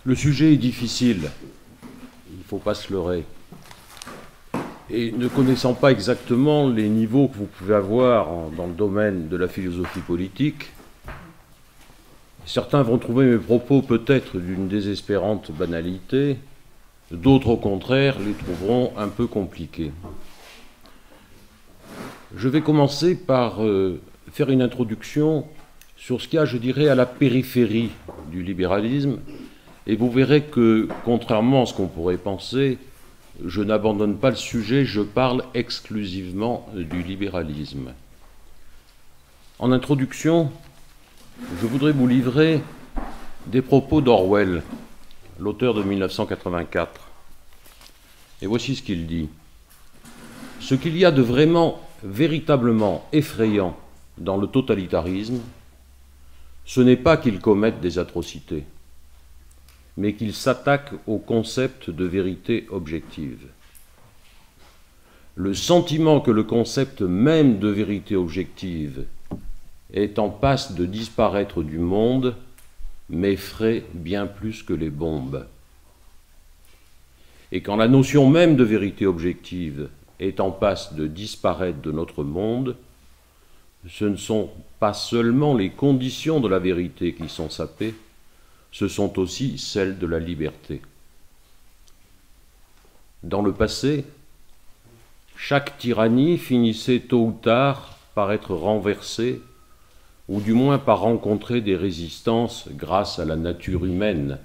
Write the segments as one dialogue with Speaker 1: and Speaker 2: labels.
Speaker 1: Le sujet est difficile, il ne faut pas se leurrer. Et ne connaissant pas exactement les niveaux que vous pouvez avoir dans le domaine de la philosophie politique, certains vont trouver mes propos peut-être d'une désespérante banalité, d'autres au contraire les trouveront un peu compliqués. Je vais commencer par faire une introduction sur ce qu'il y a, je dirais, à la périphérie du libéralisme, et vous verrez que, contrairement à ce qu'on pourrait penser, je n'abandonne pas le sujet, je parle exclusivement du libéralisme. En introduction, je voudrais vous livrer des propos d'Orwell, l'auteur de 1984. Et voici ce qu'il dit. Ce qu'il y a de vraiment, véritablement effrayant dans le totalitarisme, ce n'est pas qu'il commette des atrocités, mais qu'il s'attaque au concept de vérité objective. Le sentiment que le concept même de vérité objective est en passe de disparaître du monde m'effraie bien plus que les bombes. Et quand la notion même de vérité objective est en passe de disparaître de notre monde, ce ne sont pas seulement les conditions de la vérité qui sont sapées, ce sont aussi celles de la liberté. Dans le passé, chaque tyrannie finissait tôt ou tard par être renversée, ou du moins par rencontrer des résistances grâce à la nature humaine,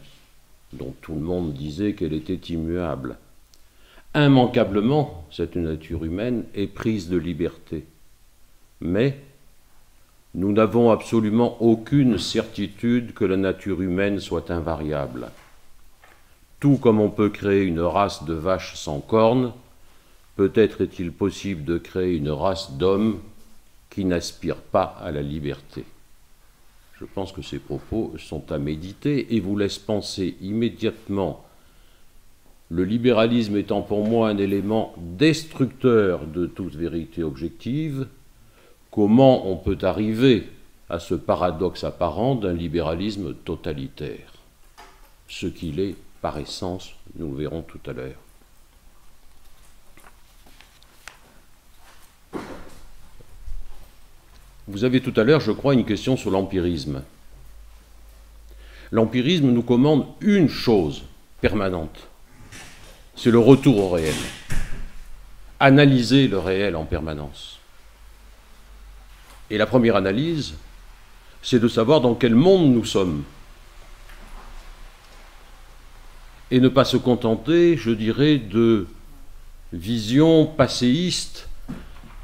Speaker 1: dont tout le monde disait qu'elle était immuable. Immanquablement, cette nature humaine est prise de liberté. Mais nous n'avons absolument aucune certitude que la nature humaine soit invariable. Tout comme on peut créer une race de vaches sans cornes, peut-être est-il possible de créer une race d'hommes qui n'aspirent pas à la liberté. Je pense que ces propos sont à méditer et vous laissent penser immédiatement, le libéralisme étant pour moi un élément destructeur de toute vérité objective, comment on peut arriver à ce paradoxe apparent d'un libéralisme totalitaire? Ce qu'il est par essence, nous le verrons tout à l'heure. Vous avez tout à l'heure, je crois, une question sur l'empirisme. L'empirisme nous commande une chose permanente, c'est le retour au réel. Analyser le réel en permanence. Et la première analyse, c'est de savoir dans quel monde nous sommes. Et ne pas se contenter, je dirais, de visions passéistes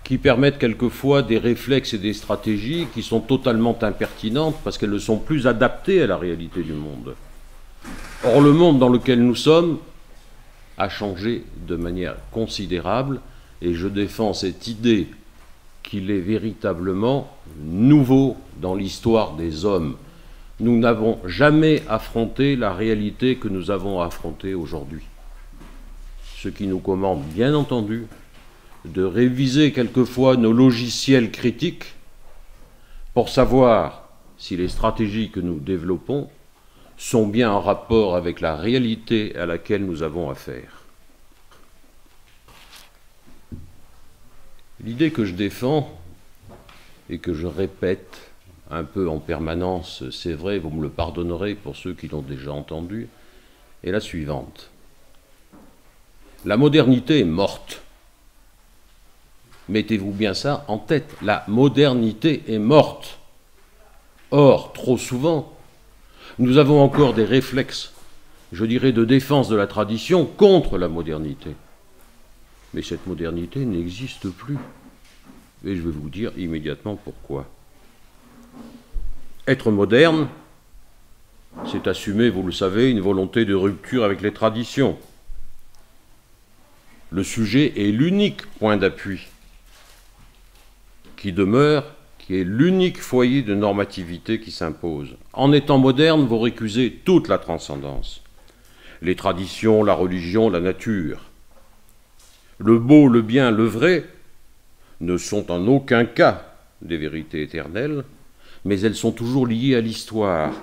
Speaker 1: qui permettent quelquefois des réflexes et des stratégies qui sont totalement impertinentes parce qu'elles ne sont plus adaptées à la réalité du monde. Or, le monde dans lequel nous sommes a changé de manière considérable et je défends cette idée qu'il est véritablement nouveau dans l'histoire des hommes. Nous n'avons jamais affronté la réalité que nous avons affrontée aujourd'hui. Ce qui nous commande, bien entendu, de réviser quelquefois nos logiciels critiques pour savoir si les stratégies que nous développons sont bien en rapport avec la réalité à laquelle nous avons affaire. L'idée que je défends et que je répète un peu en permanence, c'est vrai, vous me le pardonnerez pour ceux qui l'ont déjà entendu, est la suivante. La modernité est morte. Mettez-vous bien ça en tête, la modernité est morte. Or, trop souvent, nous avons encore des réflexes, je dirais, de défense de la tradition contre la modernité. Mais cette modernité n'existe plus. Et je vais vous dire immédiatement pourquoi. Être moderne, c'est assumer, vous le savez, une volonté de rupture avec les traditions. Le sujet est l'unique point d'appui qui demeure, qui est l'unique foyer de normativité qui s'impose. En étant moderne, vous récusez toute la transcendance. Les traditions, la religion, la nature. Le beau, le bien, le vrai ne sont en aucun cas des vérités éternelles, mais elles sont toujours liées à l'histoire,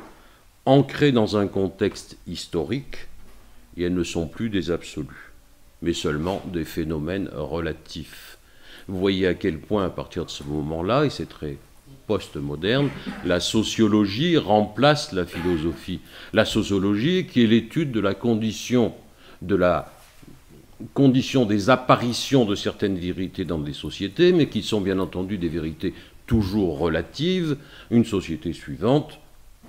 Speaker 1: ancrées dans un contexte historique, et elles ne sont plus des absolus, mais seulement des phénomènes relatifs. Vous voyez à quel point, à partir de ce moment-là, et c'est très post-moderne, la sociologie remplace la philosophie. La sociologie qui est l'étude de la condition des apparitions de certaines vérités dans des sociétés, mais qui sont bien entendu des vérités toujours relatives, une société suivante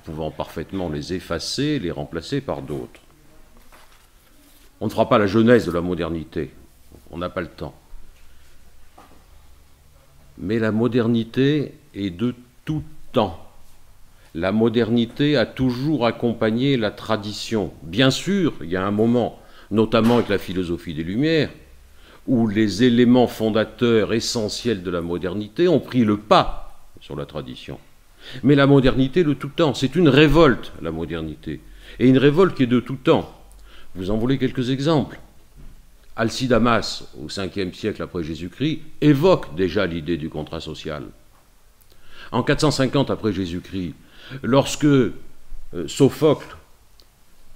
Speaker 1: pouvant parfaitement les effacer, les remplacer par d'autres. On ne fera pas la genèse de la modernité, on n'a pas le temps. Mais la modernité est de tout temps. La modernité a toujours accompagné la tradition. Bien sûr, il y a un moment, notamment avec la philosophie des Lumières, où les éléments fondateurs essentiels de la modernité ont pris le pas sur la tradition. Mais la modernité de tout temps, c'est une révolte, la modernité, et une révolte qui est de tout temps. Vous en voulez quelques exemples. Alcidamas, au 5e siècle après Jésus-Christ, évoque déjà l'idée du contrat social. En 450 après Jésus-Christ, lorsque Sophocle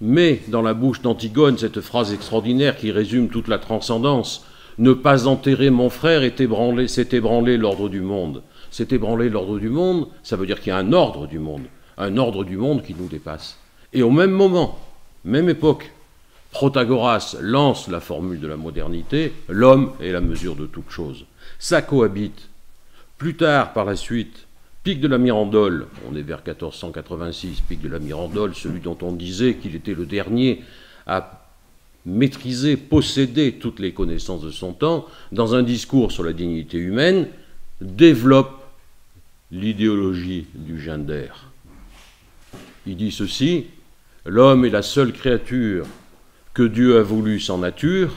Speaker 1: met dans la bouche d'Antigone cette phrase extraordinaire qui résume toute la transcendance, « Ne pas enterrer mon frère, c'est ébranler l'ordre du monde ». C'est ébranler l'ordre du monde, ça veut dire qu'il y a un ordre du monde qui nous dépasse. Et au même moment, même époque, Protagoras lance la formule de la modernité, l'homme est la mesure de toute chose. Ça cohabite. Plus tard, par la suite, Pic de la Mirandole, on est vers 1486, Pic de la Mirandole, celui dont on disait qu'il était le dernier à maîtriser, posséder toutes les connaissances de son temps, dans un discours sur la dignité humaine, développe l'idéologie du gender. Il dit ceci, l'homme est la seule créature que Dieu a voulu sans nature,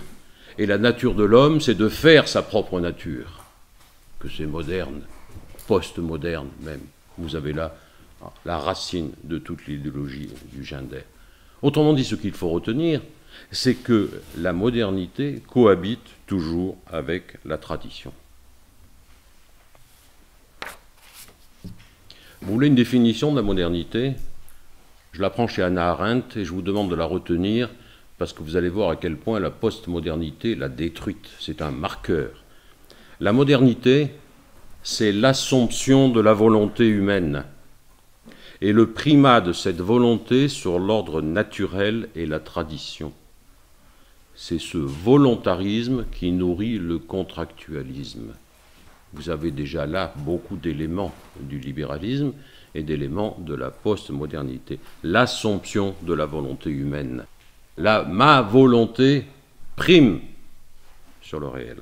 Speaker 1: et la nature de l'homme, c'est de faire sa propre nature. Que c'est moderne, post-moderne même. Vous avez là la racine de toute l'idéologie du gender. Autrement dit, ce qu'il faut retenir, c'est que la modernité cohabite toujours avec la tradition. Vous voulez une définition de la modernité? Je la prends chez Hannah Arendt et je vous demande de la retenir parce que vous allez voir à quel point la postmodernité l'a détruite. C'est un marqueur. La modernité, c'est l'assomption de la volonté humaine et le primat de cette volonté sur l'ordre naturel et la tradition. C'est ce volontarisme qui nourrit le contractualisme. Vous avez déjà là beaucoup d'éléments du libéralisme et d'éléments de la postmodernité. L'assomption de la volonté humaine. Ma volonté prime sur le réel.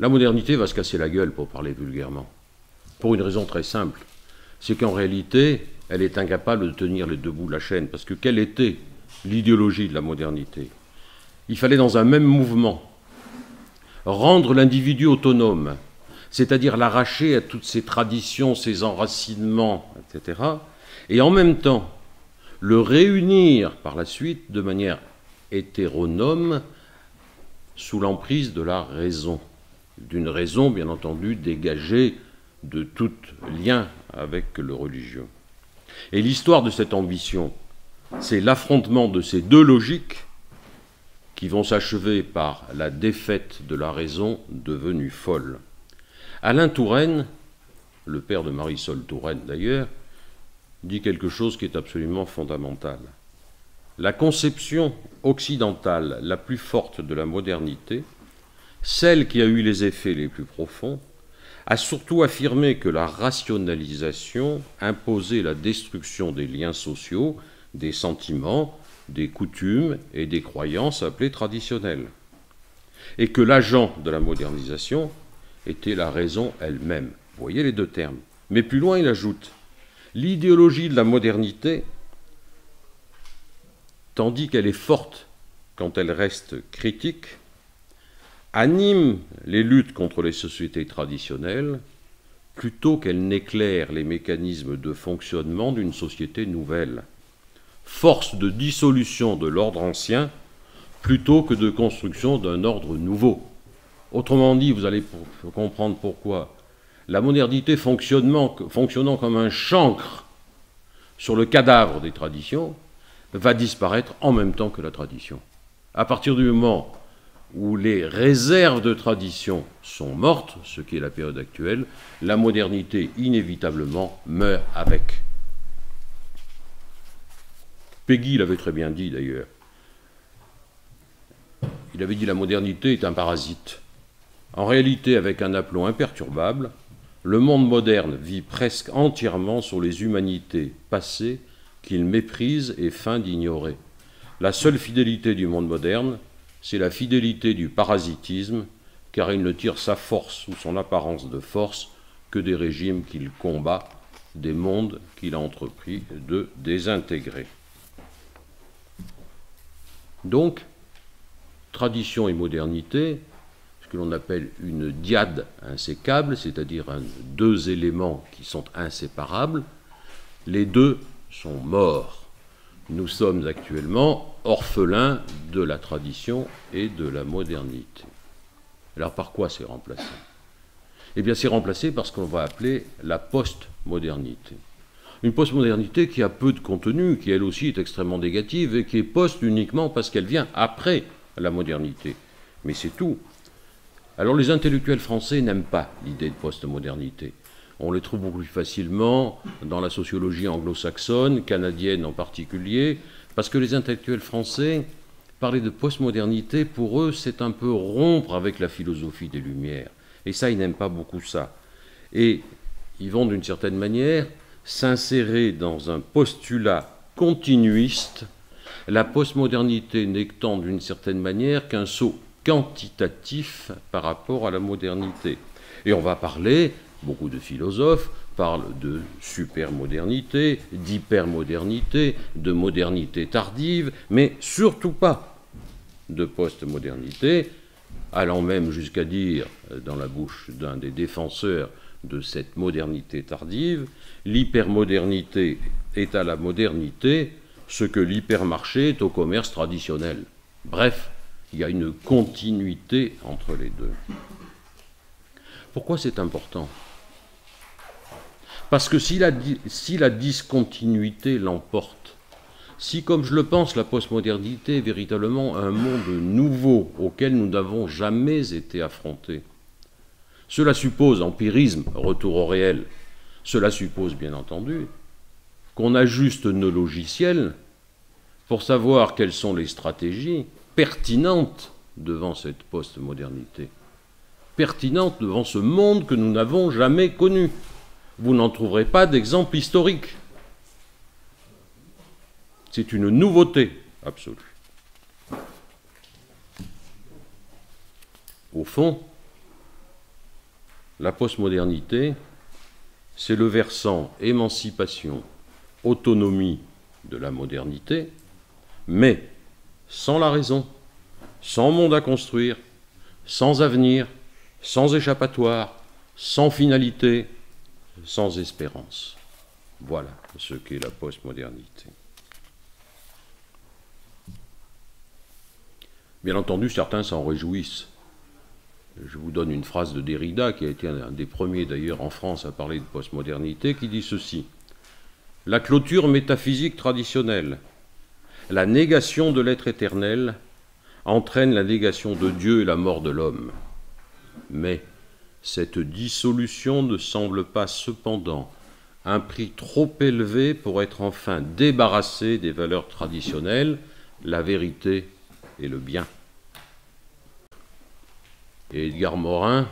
Speaker 1: La modernité va se casser la gueule, pour parler vulgairement, pour une raison très simple. C'est qu'en réalité, elle est incapable de tenir les deux bouts de la chaîne. Parce que quelle était l'idéologie de la modernité? Il fallait, dans un même mouvement, rendre l'individu autonome, c'est-à-dire l'arracher à toutes ses traditions, ses enracinements, etc., et en même temps le réunir par la suite de manière hétéronome sous l'emprise de la raison, d'une raison bien entendu dégagée de tout lien avec le religieux. Et l'histoire de cette ambition, c'est l'affrontement de ces deux logiques qui vont s'achever par la défaite de la raison devenue folle. Alain Touraine, le père de Marisol Touraine d'ailleurs, dit quelque chose qui est absolument fondamental. La conception occidentale la plus forte de la modernité, celle qui a eu les effets les plus profonds, a surtout affirmé que la rationalisation imposait la destruction des liens sociaux, des sentiments, des coutumes et des croyances appelées traditionnelles, et que l'agent de la modernisation était la raison elle-même. Vous voyez les deux termes. Mais plus loin, il ajoute « L'idéologie de la modernité, tandis qu'elle est forte quand elle reste critique, anime les luttes contre les sociétés traditionnelles plutôt qu'elle n'éclaire les mécanismes de fonctionnement d'une société nouvelle. Force de dissolution de l'ordre ancien plutôt que de construction d'un ordre nouveau. » Autrement dit, vous allez comprendre pourquoi la modernité fonctionnant comme un chancre sur le cadavre des traditions, va disparaître en même temps que la tradition. À partir du moment où les réserves de tradition sont mortes, ce qui est la période actuelle, la modernité inévitablement meurt avec. Peggy l'avait très bien dit d'ailleurs. Il avait dit la modernité est un parasite. En réalité, avec un aplomb imperturbable, le monde moderne vit presque entièrement sur les humanités passées qu'il méprise et feint d'ignorer. La seule fidélité du monde moderne, c'est la fidélité du parasitisme, car il ne tire sa force ou son apparence de force que des régimes qu'il combat, des mondes qu'il a entrepris de désintégrer. Donc, tradition et modernité, ce que l'on appelle une dyade insécable, c'est-à-dire deux éléments qui sont inséparables, les deux sont morts. Nous sommes actuellement orphelins de la tradition et de la modernité. Alors par quoi c'est remplacé? Eh bien c'est remplacé par ce qu'on va appeler la post-modernité. Une post-modernité qui a peu de contenu, qui elle aussi est extrêmement négative et qui est post uniquement parce qu'elle vient après la modernité. Mais c'est tout. Alors les intellectuels français n'aiment pas l'idée de post-modernité. On les trouve beaucoup plus facilement dans la sociologie anglo-saxonne, canadienne en particulier, parce que les intellectuels français, parler de postmodernité, pour eux, c'est un peu rompre avec la philosophie des Lumières. Et ça, ils n'aiment pas beaucoup ça. Et ils vont, d'une certaine manière, s'insérer dans un postulat continuiste, la postmodernité n'étant d'une certaine manière qu'un saut quantitatif par rapport à la modernité. Et on va parler... Beaucoup de philosophes parlent de supermodernité, d'hypermodernité, de modernité tardive, mais surtout pas de postmodernité, allant même jusqu'à dire, dans la bouche d'un des défenseurs de cette modernité tardive, l'hypermodernité est à la modernité ce que l'hypermarché est au commerce traditionnel. Bref, il y a une continuité entre les deux. Pourquoi c'est important ? Parce que si la discontinuité l'emporte, si, comme je le pense, la postmodernité est véritablement un monde nouveau auquel nous n'avons jamais été affrontés, cela suppose, empirisme, retour au réel, cela suppose bien entendu qu'on ajuste nos logiciels pour savoir quelles sont les stratégies pertinentes devant cette postmodernité, pertinentes devant ce monde que nous n'avons jamais connu. Vous n'en trouverez pas d'exemple historique. C'est une nouveauté absolue. Au fond, la postmodernité, c'est le versant émancipation, autonomie de la modernité, mais sans la raison, sans monde à construire, sans avenir, sans échappatoire, sans finalité, sans espérance. Voilà ce qu'est la postmodernité. Bien entendu, certains s'en réjouissent. Je vous donne une phrase de Derrida, qui a été un des premiers d'ailleurs en France à parler de postmodernité, qui dit ceci: « La clôture métaphysique traditionnelle, la négation de l'être éternel, entraîne la négation de Dieu et la mort de l'homme. Mais cette dissolution ne semble pas cependant un prix trop élevé pour être enfin débarrassé des valeurs traditionnelles, la vérité et le bien. » Et Edgar Morin,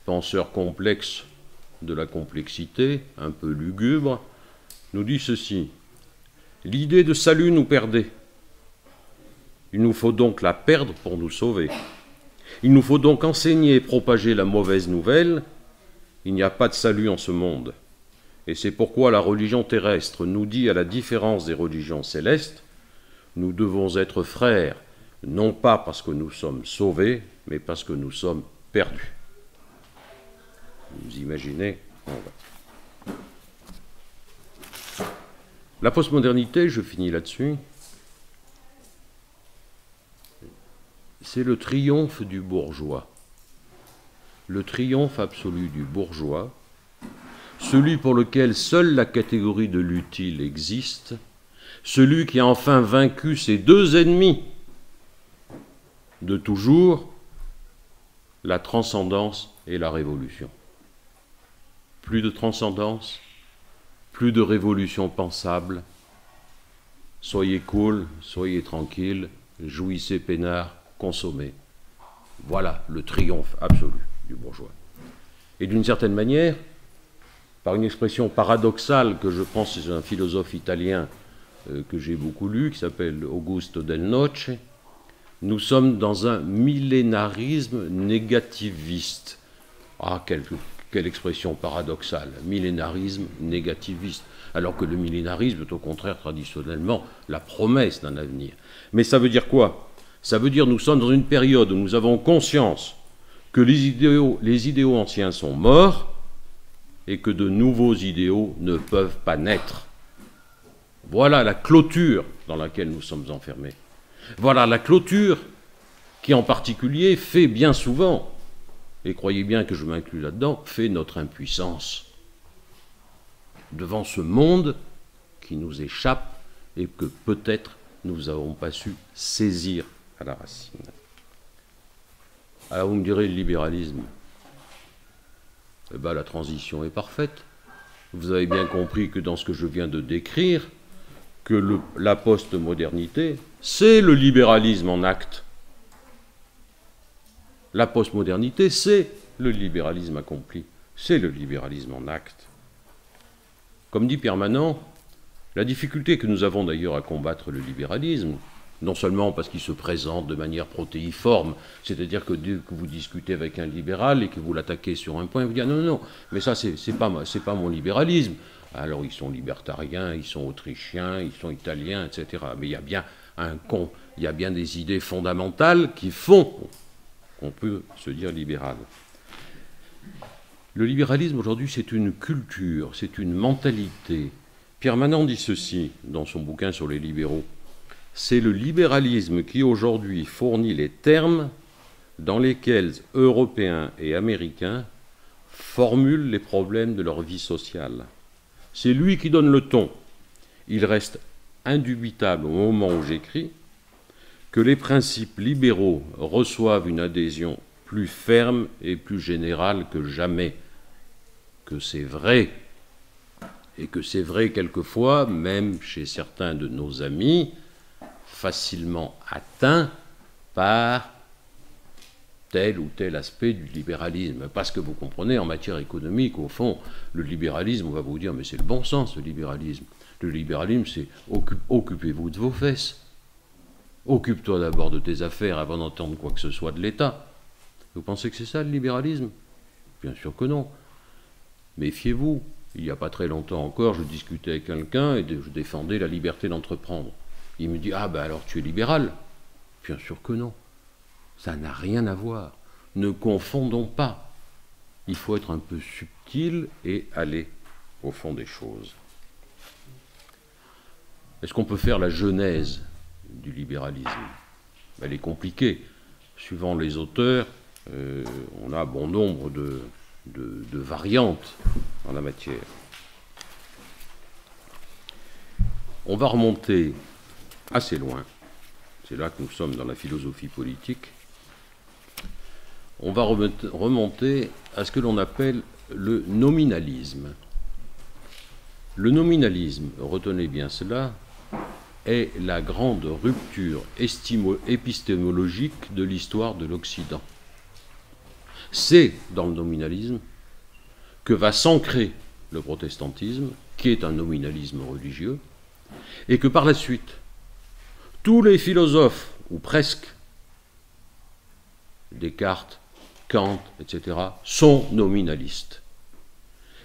Speaker 1: penseur complexe de la complexité, un peu lugubre, nous dit ceci: « L'idée de salut nous perdait. Il nous faut donc la perdre pour nous sauver. Il nous faut donc enseigner et propager la mauvaise nouvelle. Il n'y a pas de salut en ce monde. Et c'est pourquoi la religion terrestre nous dit, à la différence des religions célestes, nous devons être frères, non pas parce que nous sommes sauvés, mais parce que nous sommes perdus. » Vous imaginez? La postmodernité, je finis là-dessus, c'est le triomphe du bourgeois. le triomphe absolu du bourgeois, celui pour lequel seule la catégorie de l'utile existe, celui qui a enfin vaincu ses deux ennemis de toujours, la transcendance et la révolution. Plus de transcendance, plus de révolution pensable. Soyez cool, soyez tranquille, jouissez peinard, consommez. Voilà le triomphe absolu du bourgeois. Et d'une certaine manière, par une expression paradoxale que je pense c'est un philosophe italien que j'ai beaucoup lu, qui s'appelle Augusto Del Noce, nous sommes dans un millénarisme négativiste. Ah, quelle expression paradoxale, millénarisme négativiste, alors que le millénarisme est au contraire traditionnellement la promesse d'un avenir. Mais ça veut dire quoi? Ça veut dire que nous sommes dans une période où nous avons conscience que les idéaux anciens sont morts et que de nouveaux idéaux ne peuvent pas naître. Voilà la clôture dans laquelle nous sommes enfermés. Voilà la clôture qui en particulier fait bien souvent, et croyez bien que je m'inclus là-dedans, fait notre impuissance devant ce monde qui nous échappe et que peut-être nous n'avons pas su saisir à la racine. Alors vous me direz, le libéralisme, eh bien, la transition est parfaite. Vous avez bien compris que dans ce que je viens de décrire, que la postmodernité, c'est le libéralisme en acte. La postmodernité, c'est le libéralisme accompli, c'est le libéralisme en acte. Comme dit Pierre Manant, la difficulté que nous avons d'ailleurs à combattre le libéralisme, non seulement parce qu'il se présente de manière protéiforme, c'est-à-dire que dès que vous discutez avec un libéral et que vous l'attaquez sur un point, vous dites « non, non, mais ça, c'est pas mon libéralisme ». Alors ils sont libertariens, ils sont autrichiens, ils sont italiens, etc. Mais il y a bien des idées fondamentales qui font qu'on peut se dire libéral. Le libéralisme aujourd'hui, c'est une culture, c'est une mentalité. Pierre Manant dit ceci dans son bouquin sur les libéraux. C'est le libéralisme qui aujourd'hui fournit les termes dans lesquels Européens et Américains formulent les problèmes de leur vie sociale. C'est lui qui donne le ton. Il reste indubitable au moment où j'écris que les principes libéraux reçoivent une adhésion plus ferme et plus générale que jamais. Que c'est vrai, et que c'est vrai quelquefois, même chez certains de nos amis, facilement atteints par tel ou tel aspect du libéralisme. Parce que vous comprenez, en matière économique, au fond, le libéralisme, on va vous dire, mais c'est le bon sens, le libéralisme. Le libéralisme, c'est occupez-vous de vos fesses. Occupe-toi d'abord de tes affaires avant d'entendre quoi que ce soit de l'État. Vous pensez que c'est ça, le libéralisme? Bien sûr que non. Méfiez-vous. Il n'y a pas très longtemps encore, je discutais avec quelqu'un et je défendais la liberté d'entreprendre. Il me dit « Ah ben alors tu es libéral ?» Bien sûr que non. Ça n'a rien à voir. Ne confondons pas. Il faut être un peu subtil et aller au fond des choses. Est-ce qu'on peut faire la genèse du libéralisme? Elle est compliquée. Suivant les auteurs, on a bon nombre de variantes en la matière. On va remonter assez loin. C'est là que nous sommes dans la philosophie politique. On va remonter à ce que l'on appelle le nominalisme. Le nominalisme, retenez bien cela, est la grande rupture épistémologique de l'histoire de l'Occident. C'est dans le nominalisme que va s'ancrer le protestantisme, qui est un nominalisme religieux, et que par la suite, tous les philosophes, ou presque, Descartes, Kant, etc., sont nominalistes.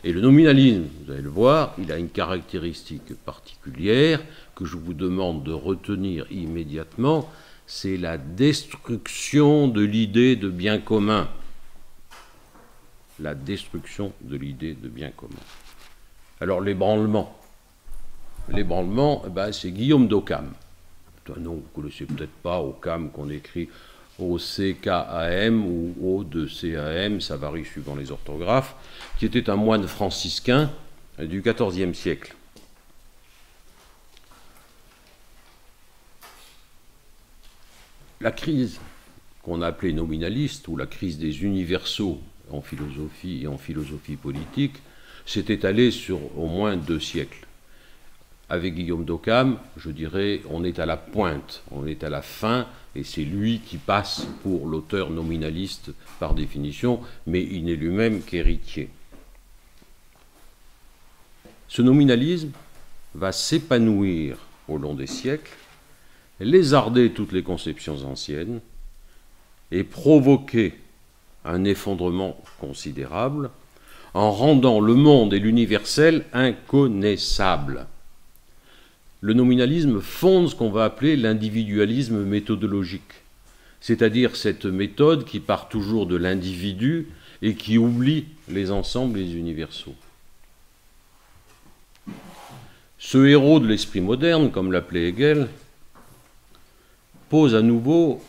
Speaker 1: Et le nominalisme, vous allez le voir, il a une caractéristique particulière que je vous demande de retenir immédiatement, c'est la destruction de l'idée de bien commun. La destruction de l'idée de bien commun. Alors l'ébranlement. L'ébranlement, c'est Guillaume d'Occam. C'est un nom que vous ne connaissez peut-être pas, Occam, qu'on écrit au CKAM ou au de CAM, ça varie suivant les orthographes, qui était un moine franciscain du XIVe siècle. La crise qu'on a appelée nominaliste, ou la crise des universaux en philosophie et en philosophie politique, s'est étalée sur au moins 2 siècles. Avec Guillaume d'Occam, je dirais, on est à la pointe, on est à la fin, et c'est lui qui passe pour l'auteur nominaliste par définition, mais il n'est lui-même qu'héritier. Ce nominalisme va s'épanouir au long des siècles, lézarder toutes les conceptions anciennes et provoquer un effondrement considérable en rendant le monde et l'universel inconnaissables. Le nominalisme fonde ce qu'on va appeler l'individualisme méthodologique, c'est-à-dire cette méthode qui part toujours de l'individu et qui oublie les ensembles et les universaux. Ce héros de l'esprit moderne, comme l'appelait Hegel, pose à nouveau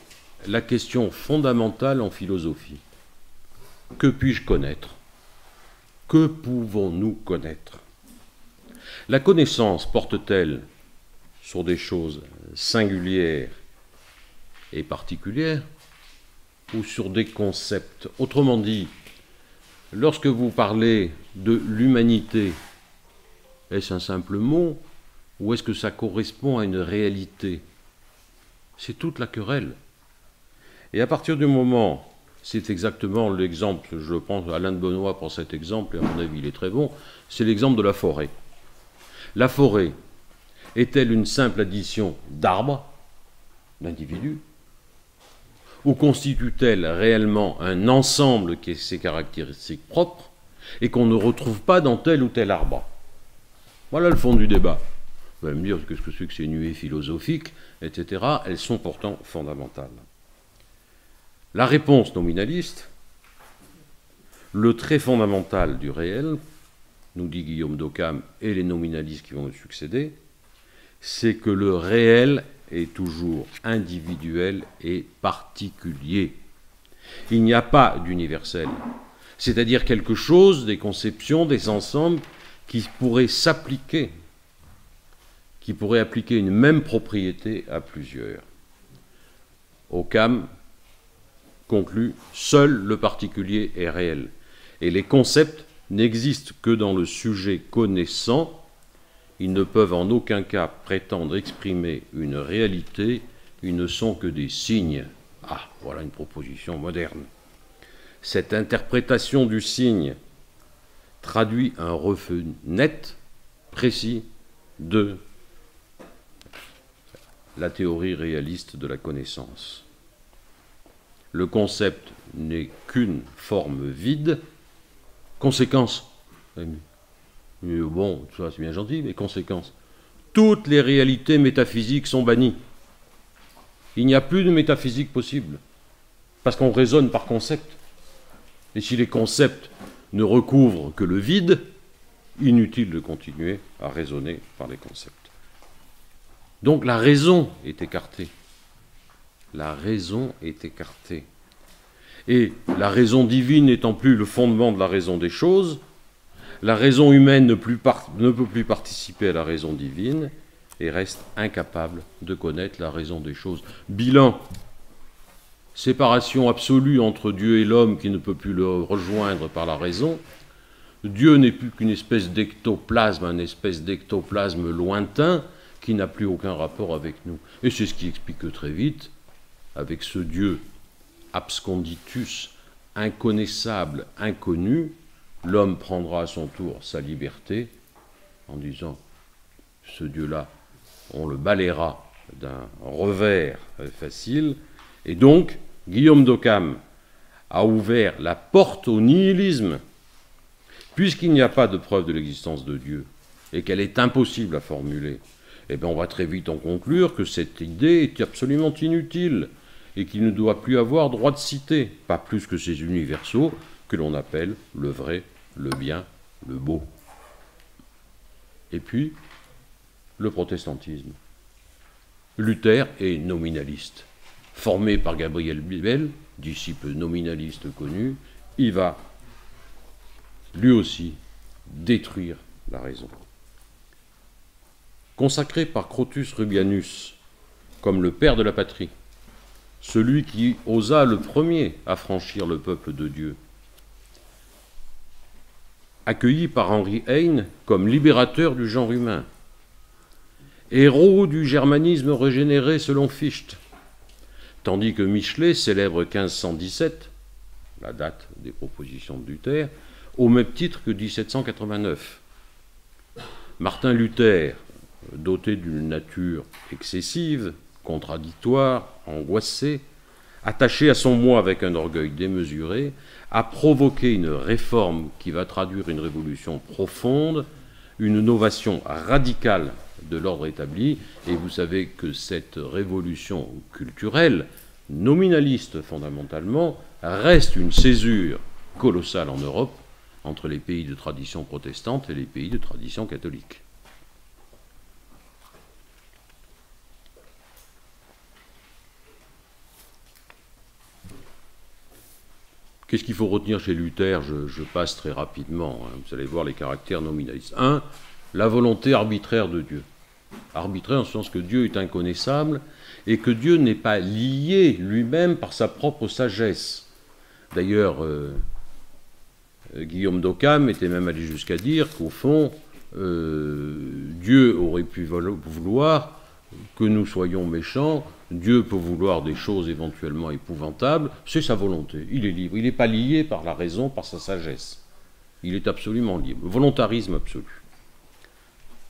Speaker 1: la question fondamentale en philosophie. Que puis-je connaître? Que pouvons-nous connaître? La connaissance porte-t-elle sur des choses singulières et particulières ou sur des concepts? Autrement dit, lorsque vous parlez de l'humanité, est-ce un simple mot ou est-ce que ça correspond à une réalité? C'est toute la querelle. Et à partir du moment, c'est exactement l'exemple, je pense, Alain de Benoît prend cet exemple, et à mon avis il est très bon, c'est l'exemple de la forêt. La forêt est-elle une simple addition d'arbres, d'individus, ou constitue-t-elle réellement un ensemble qui a ses caractéristiques propres et qu'on ne retrouve pas dans tel ou tel arbre? Voilà le fond du débat. Vous allez me dire qu'est-ce que c'est que ces nuées philosophiques, etc. Elles sont pourtant fondamentales. La réponse nominaliste, le trait fondamental du réel, nous dit Guillaume d'Occam et les nominalistes qui vont lui succéder, c'est que le réel est toujours individuel et particulier. Il n'y a pas d'universel, c'est-à-dire quelque chose, des conceptions, des ensembles qui pourraient s'appliquer, qui pourraient appliquer une même propriété à plusieurs. Occam conclut, seul le particulier est réel, et les concepts n'existent que dans le sujet connaissant. Ils ne peuvent en aucun cas prétendre exprimer une réalité, ils ne sont que des signes. Ah, voilà une proposition moderne. Cette interprétation du signe traduit un refus net, précis, de la théorie réaliste de la connaissance. Le concept n'est qu'une forme vide. Conséquence. Bon, ça c'est bien gentil, mais conséquence. Toutes les réalités métaphysiques sont bannies. Il n'y a plus de métaphysique possible, parce qu'on raisonne par concept. Et si les concepts ne recouvrent que le vide, inutile de continuer à raisonner par les concepts. Donc la raison est écartée. La raison est écartée. Et la raison divine n'étant plus le fondement de la raison des choses, la raison humaine ne peut plus participer à la raison divine et reste incapable de connaître la raison des choses. Bilan, séparation absolue entre Dieu et l'homme qui ne peut plus le rejoindre par la raison. Dieu n'est plus qu'une espèce d'ectoplasme, une espèce d'ectoplasme lointain qui n'a plus aucun rapport avec nous. Et c'est ce qui explique que très vite, avec ce Dieu absconditus, inconnaissable, inconnu, l'homme prendra à son tour sa liberté en disant ce Dieu-là, on le balayera d'un revers facile. Et donc, Guillaume d'Occam a ouvert la porte au nihilisme, puisqu'il n'y a pas de preuve de l'existence de Dieu et qu'elle est impossible à formuler. Eh bien, on va très vite en conclure que cette idée est absolument inutile et qu'il ne doit plus avoir droit de citer, pas plus que ces universaux que l'on appelle le vrai, le bien, le beau. Et puis, le protestantisme. Luther est nominaliste. formé par Gabriel Bibel, disciple nominaliste connu, il va lui aussi détruire la raison. Consacré par Crotus Rubianus comme le père de la patrie, celui qui osa le premier affranchir le peuple de Dieu, accueilli par Henri Heine comme libérateur du genre humain, héros du germanisme régénéré selon Fichte, tandis que Michelet célèbre 1517, la date des propositions de Luther, au même titre que 1789. Martin Luther, doté d'une nature excessive, contradictoire, angoissée, attaché à son moi avec un orgueil démesuré, a provoqué une réforme qui va traduire une révolution profonde, une novation radicale de l'ordre établi, et vous savez que cette révolution culturelle, nominaliste fondamentalement, reste une césure colossale en Europe entre les pays de tradition protestante et les pays de tradition catholique. Qu'est-ce qu'il faut retenir chez Luther? Je passe très rapidement, hein. Vous allez voir les caractères nominalistes. 1. La volonté arbitraire de Dieu. Arbitraire en ce sens que Dieu est inconnaissable et que Dieu n'est pas lié lui-même par sa propre sagesse. D'ailleurs, Guillaume d'Occam était même allé jusqu'à dire qu'au fond, Dieu aurait pu vouloir que nous soyons méchants, Dieu peut vouloir des choses éventuellement épouvantables, c'est sa volonté, il est libre, il n'est pas lié par la raison, par sa sagesse. Il est absolument libre. Volontarisme absolu.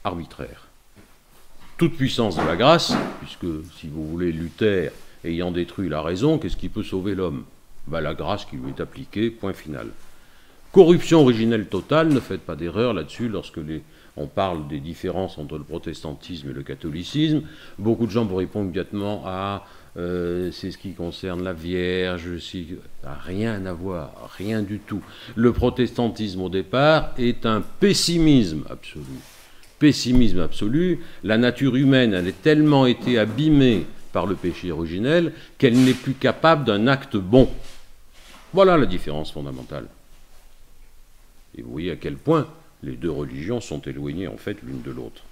Speaker 1: Arbitraire. Toute puissance de la grâce, puisque, si vous voulez, Luther ayant détruit la raison, qu'est-ce qui peut sauver l'homme? La grâce qui lui est appliquée, point final. Corruption originelle totale, ne faites pas d'erreur là-dessus lorsque on parle des différences entre le protestantisme et le catholicisme. Beaucoup de gens vous répondent immédiatement c'est ce qui concerne la Vierge, rien à voir, rien du tout. Le protestantisme au départ est un pessimisme absolu. Pessimisme absolu, la nature humaine elle a tellement été abîmée par le péché originel qu'elle n'est plus capable d'un acte bon. Voilà la différence fondamentale. Et vous voyez à quel point les deux religions sont éloignées en fait l'une de l'autre.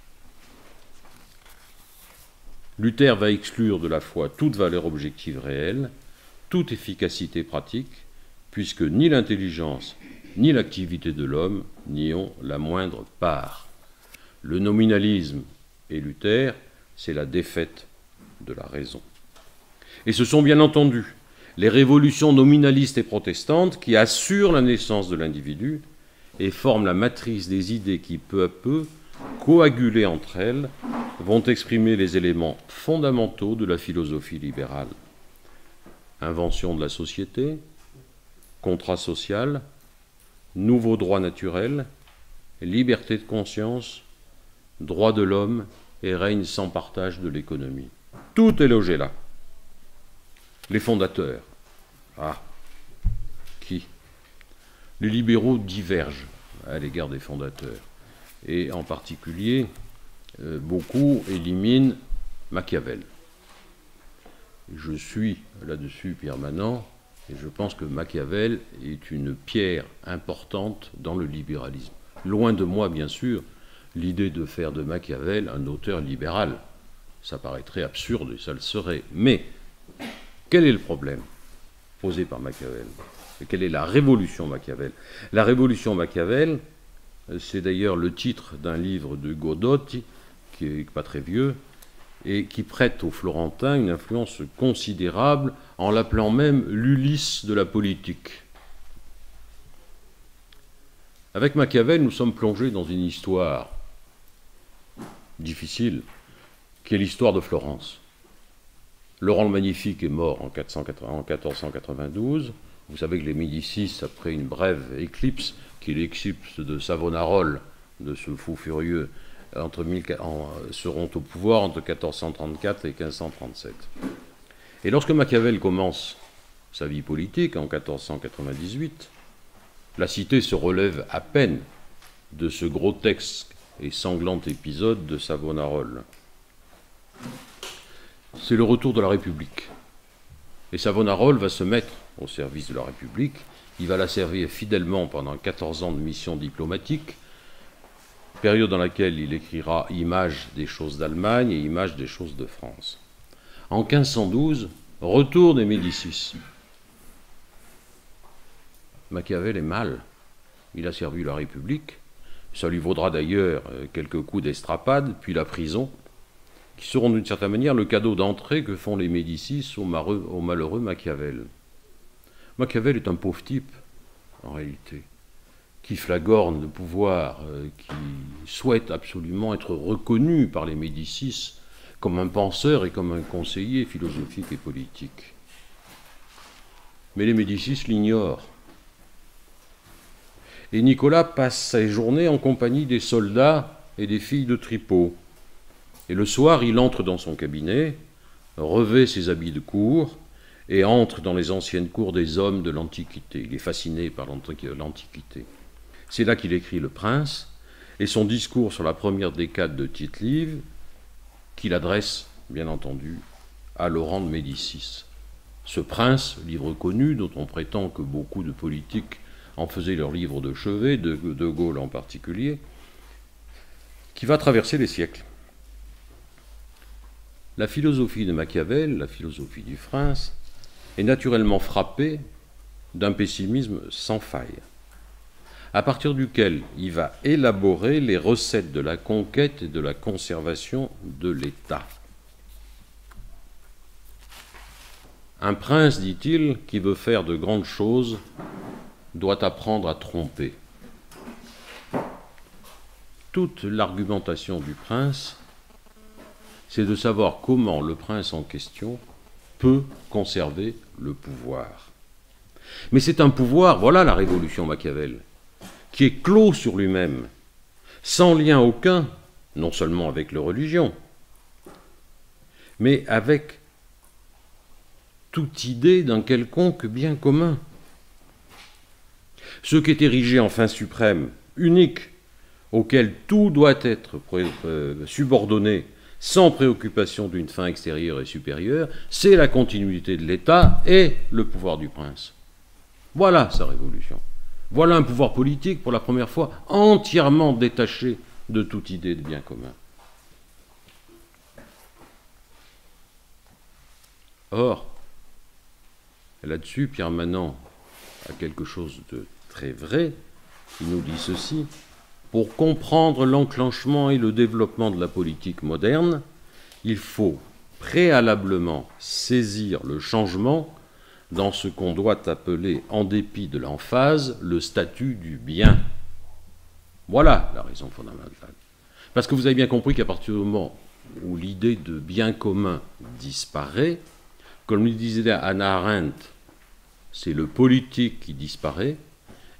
Speaker 1: Luther va exclure de la foi toute valeur objective réelle, toute efficacité pratique, puisque ni l'intelligence ni l'activité de l'homme n'y ont la moindre part. Le nominalisme et Luther, c'est la défaite de la raison. Et ce sont bien entendu les révolutions nominalistes et protestantes qui assurent la naissance de l'individu et forment la matrice des idées qui, peu à peu, coagulées entre elles, vont exprimer les éléments fondamentaux de la philosophie libérale. Invention de la société, contrat social, nouveau droit naturel, liberté de conscience, droit de l'homme et règne sans partage de l'économie. Tout est logé là. Les fondateurs. Qui? Les libéraux divergent à l'égard des fondateurs. Et en particulier, beaucoup éliminent Machiavel. Je suis là-dessus Pierre Manant, et je pense que Machiavel est une pierre importante dans le libéralisme. Loin de moi, bien sûr, l'idée de faire de Machiavel un auteur libéral. Ça paraîtrait absurde, et ça le serait. Mais, quel est le problème posé par Machiavel? Et quelle est la révolution Machiavel? La révolution Machiavel, c'est d'ailleurs le titre d'un livre de Godotti, qui n'est pas très vieux, et qui prête aux Florentins une influence considérable, en l'appelant même l'Ulysse de la politique. Avec Machiavel, nous sommes plongés dans une histoire difficile, qui est l'histoire de Florence. Laurent le Magnifique est mort en 1492. Vous savez que les Médicis, après une brève éclipse, qui est l'éclipse de Savonarole, de ce fou furieux, seront au pouvoir entre 1434 et 1537. Et lorsque Machiavel commence sa vie politique en 1498, la cité se relève à peine de ce grotesque et sanglant épisode de Savonarole. C'est le retour de la République. Et Savonarola va se mettre au service de la République. Il va la servir fidèlement pendant 14 ans de mission diplomatique, période dans laquelle il écrira Images des choses d'Allemagne et Images des choses de France. En 1512, retour des Médicis. Machiavel est mal. Il a servi la République. Ça lui vaudra d'ailleurs quelques coups d'estrapade, puis la prison, qui seront d'une certaine manière le cadeau d'entrée que font les Médicis au malheureux Machiavel. Machiavel est un pauvre type, en réalité, qui flagorne le pouvoir, qui souhaite absolument être reconnu par les Médicis comme un penseur et comme un conseiller philosophique et politique. Mais les Médicis l'ignorent. Et Nicolas passe ses journées en compagnie des soldats et des filles de tripot. Et le soir, il entre dans son cabinet, revêt ses habits de cour et entre dans les anciennes cours des hommes de l'Antiquité. Il est fasciné par l'Antiquité. C'est là qu'il écrit Le Prince et son discours sur la première décade de Tite-Live, qu'il adresse, bien entendu, à Laurent de Médicis. Ce Prince, livre connu, dont on prétend que beaucoup de politiques en faisaient leur livre de chevet, de Gaulle en particulier, qui va traverser les siècles. La philosophie de Machiavel, la philosophie du Prince, est naturellement frappée d'un pessimisme sans faille, à partir duquel il va élaborer les recettes de la conquête et de la conservation de l'État. Un prince, dit-il, qui veut faire de grandes choses, doit apprendre à tromper. Toute l'argumentation du prince, c'est de savoir comment le prince en question peut conserver le pouvoir. Mais c'est un pouvoir, voilà la révolution Machiavel, qui est clos sur lui-même, sans lien aucun, non seulement avec la religion, mais avec toute idée d'un quelconque bien commun. Ce qui est érigé en fin suprême, unique, auquel tout doit être subordonné sans préoccupation d'une fin extérieure et supérieure, c'est la continuité de l'État et le pouvoir du prince. Voilà sa révolution. Voilà un pouvoir politique, pour la première fois, entièrement détaché de toute idée de bien commun. Or, là-dessus, Pierre Manant a quelque chose de très vrai. Il nous dit ceci: pour comprendre l'enclenchement et le développement de la politique moderne, il faut préalablement saisir le changement dans ce qu'on doit appeler, en dépit de l'emphase, le statut du bien. Voilà la raison fondamentale. Parce que vous avez bien compris qu'à partir du moment où l'idée de bien commun disparaît, comme le disait Hannah Arendt, c'est le politique qui disparaît,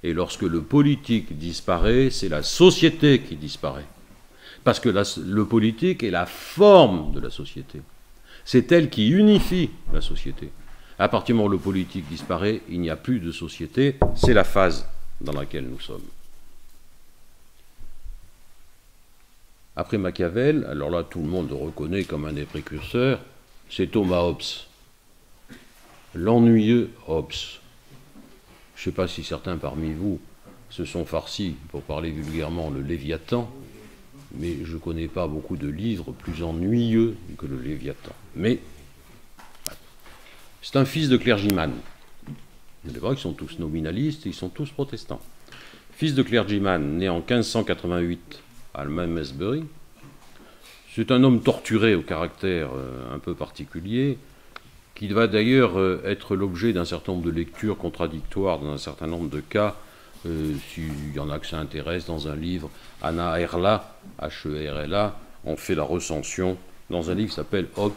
Speaker 1: et lorsque le politique disparaît, c'est la société qui disparaît. Parce que le politique est la forme de la société. C'est elle qui unifie la société. À partir du moment où le politique disparaît, il n'y a plus de société, c'est la phase dans laquelle nous sommes. Après Machiavel, alors là tout le monde le reconnaît comme un des précurseurs, c'est Thomas Hobbes. L'ennuyeux Hobbes. Je ne sais pas si certains parmi vous se sont farcis, pour parler vulgairement, le Léviathan, mais je ne connais pas beaucoup de livres plus ennuyeux que le Léviathan. Mais c'est un fils de clergyman. C'est vrai qu'ils sont tous nominalistes et ils sont tous protestants. Fils de clergyman, né en 1588 à Malmesbury. C'est un homme torturé au caractère un peu particulier, qui va d'ailleurs être l'objet d'un certain nombre de lectures contradictoires dans un certain nombre de cas, s'il y en a que ça intéresse, dans un livre, Anna Erla, H-E-R-L-A, on fait la recension dans un livre qui s'appelle Hobbes,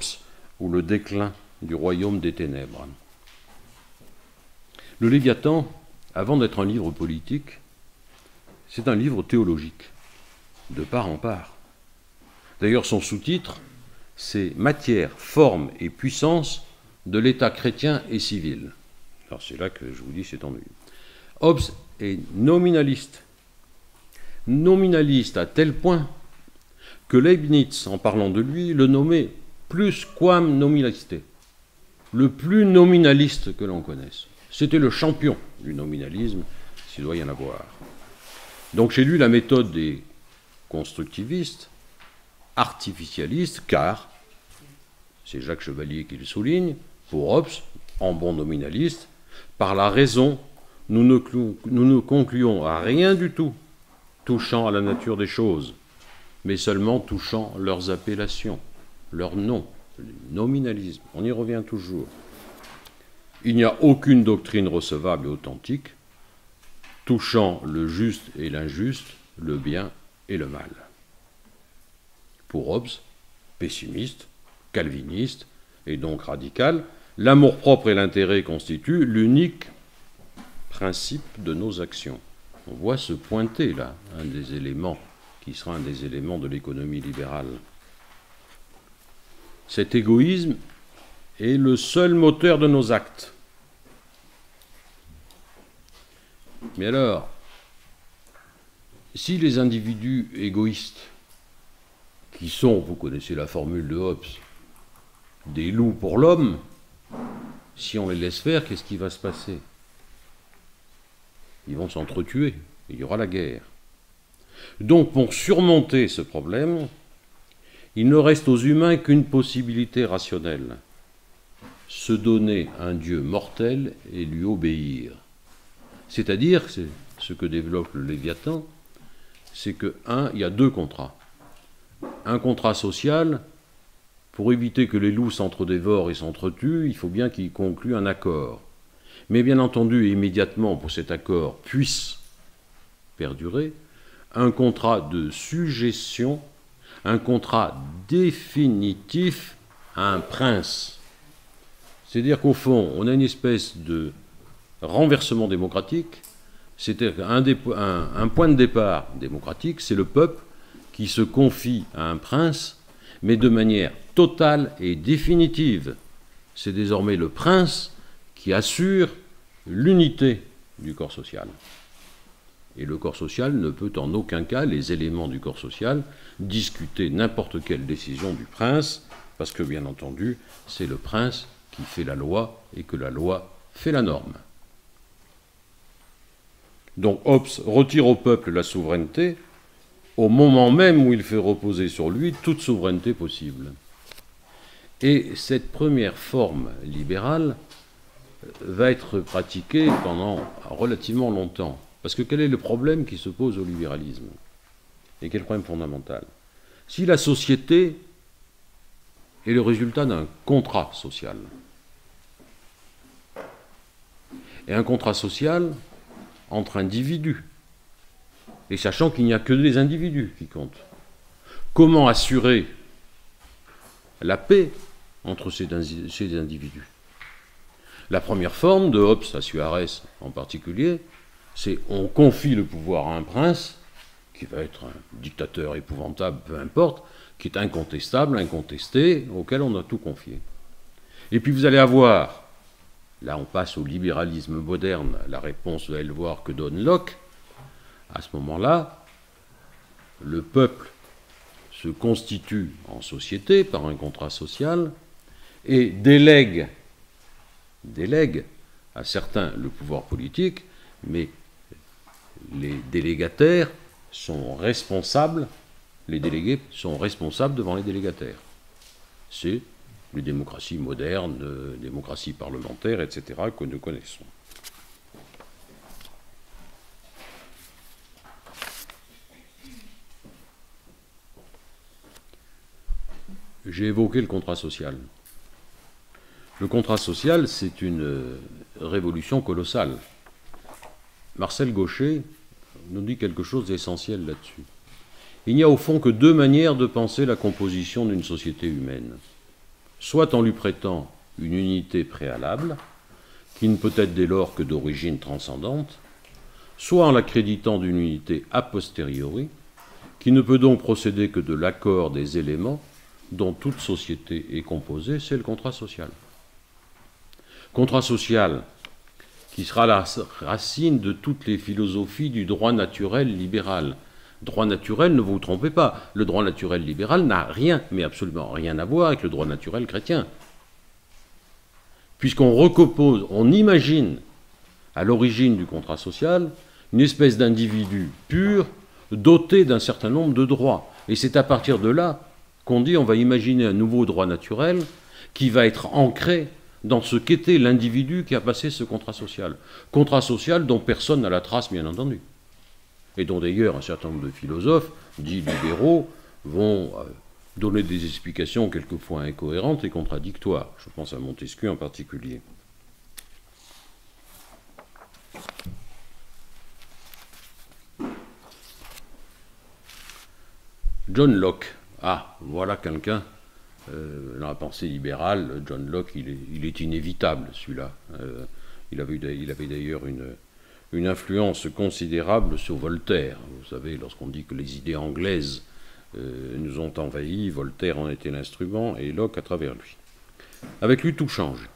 Speaker 1: ou le déclin du royaume des ténèbres. Le Léviathan, avant d'être un livre politique, c'est un livre théologique, de part en part. D'ailleurs, son sous-titre, c'est « Matière, forme et puissance de l'État chrétien et civil ». Alors c'est là que je vous dis c'est ennuyeux. Hobbes est nominaliste. Nominaliste à tel point que Leibniz, en parlant de lui, le nommait plus quam nominaliste. le plus nominaliste que l'on connaisse. C'était le champion du nominalisme, s'il doit y en avoir. Donc chez lui, la méthode est constructiviste, artificialiste, car, c'est Jacques Chevalier qui le souligne, pour Hobbes, en bon nominaliste, par la raison, nous ne concluons à rien du tout touchant à la nature des choses, mais seulement touchant leurs appellations, leurs noms, le nominalisme. On y revient toujours. Il n'y a aucune doctrine recevable et authentique touchant le juste et l'injuste, le bien et le mal. Pour Hobbes, pessimiste, calviniste et donc radical, l'amour-propre et l'intérêt constituent l'unique principe de nos actions. On voit se pointer là un des éléments qui sera un des éléments de l'économie libérale. Cet égoïsme est le seul moteur de nos actes. Mais alors, si les individus égoïstes, qui sont, vous connaissez la formule de Hobbes, des loups pour l'homme, si on les laisse faire, qu'est-ce qui va se passer? Ils vont s'entretuer, il y aura la guerre. Donc, pour surmonter ce problème, il ne reste aux humains qu'une possibilité rationnelle: se donner un Dieu mortel et lui obéir. C'est-à-dire, c'est ce que développe le Léviathan, c'est qu'il y a deux contrats. Un contrat social, pour éviter que les loups s'entre-dévorent et s'entretuent, il faut bien qu'ils concluent un accord. Mais bien entendu, immédiatement, pour que cet accord puisse perdurer, un contrat de sujétion, un contrat définitif à un prince. C'est-à-dire qu'au fond, on a une espèce de renversement démocratique, c'est-à-dire un point de départ démocratique, c'est le peuple qui se confie à un prince, mais de manière totale et définitive. C'est désormais le prince qui assure l'unité du corps social. Et le corps social ne peut en aucun cas, les éléments du corps social, discuter n'importe quelle décision du prince, parce que bien entendu, c'est le prince qui fait la loi et que la loi fait la norme. Donc Hobbes retire au peuple la souveraineté au moment même où il fait reposer sur lui toute souveraineté possible. Et cette première forme libérale va être pratiquée pendant relativement longtemps. Parce que quel est le problème qui se pose au libéralisme? Et quel problème fondamental? Si la société est le résultat d'un contrat social, et un contrat social entre individus, et sachant qu'il n'y a que des individus qui comptent, comment assurer la paix entre ces individus? La première forme de Hobbes à Suarez en particulier, c'est on confie le pouvoir à un prince, qui va être un dictateur épouvantable, peu importe, qui est incontestable, incontesté, auquel on a tout confié. Et puis vous allez avoir, là on passe au libéralisme moderne, la réponse, vous allez le voir, que donne Locke. À ce moment-là, le peuple se constitue en société par un contrat social et délègue à certains le pouvoir politique, mais les délégataires sont responsables, les délégués sont responsables devant les délégataires. C'est les démocraties modernes, démocratie parlementaire, etc., que nous connaissons. J'ai évoqué le contrat social. Le contrat social, c'est une révolution colossale. Marcel Gauchet nous dit quelque chose d'essentiel là-dessus. Il n'y a au fond que deux manières de penser la composition d'une société humaine. Soit en lui prêtant une unité préalable, qui ne peut être dès lors que d'origine transcendante, soit en l'accréditant d'une unité a posteriori, qui ne peut donc procéder que de l'accord des éléments dont toute société est composée, c'est le contrat social. Contrat social qui sera la racine de toutes les philosophies du droit naturel libéral. Droit naturel, ne vous trompez pas, le droit naturel libéral n'a rien, mais absolument rien à voir avec le droit naturel chrétien. puisqu'on recompose, on imagine à l'origine du contrat social une espèce d'individu pur doté d'un certain nombre de droits. Et c'est à partir de là qu'on dit on va imaginer un nouveau droit naturel qui va être ancré dans ce qu'était l'individu qui a passé ce contrat social. Contrat social dont personne n'a la trace, bien entendu. Et dont d'ailleurs un certain nombre de philosophes, dits libéraux, vont donner des explications quelquefois incohérentes et contradictoires. Je pense à Montesquieu en particulier. John Locke. Ah, voilà quelqu'un dans la pensée libérale. John Locke, il est inévitable, celui-là. Il avait d'ailleurs une influence considérable sur Voltaire. Vous savez, lorsqu'on dit que les idées anglaises nous ont envahis, Voltaire en était l'instrument, et Locke à travers lui. Avec lui, tout change.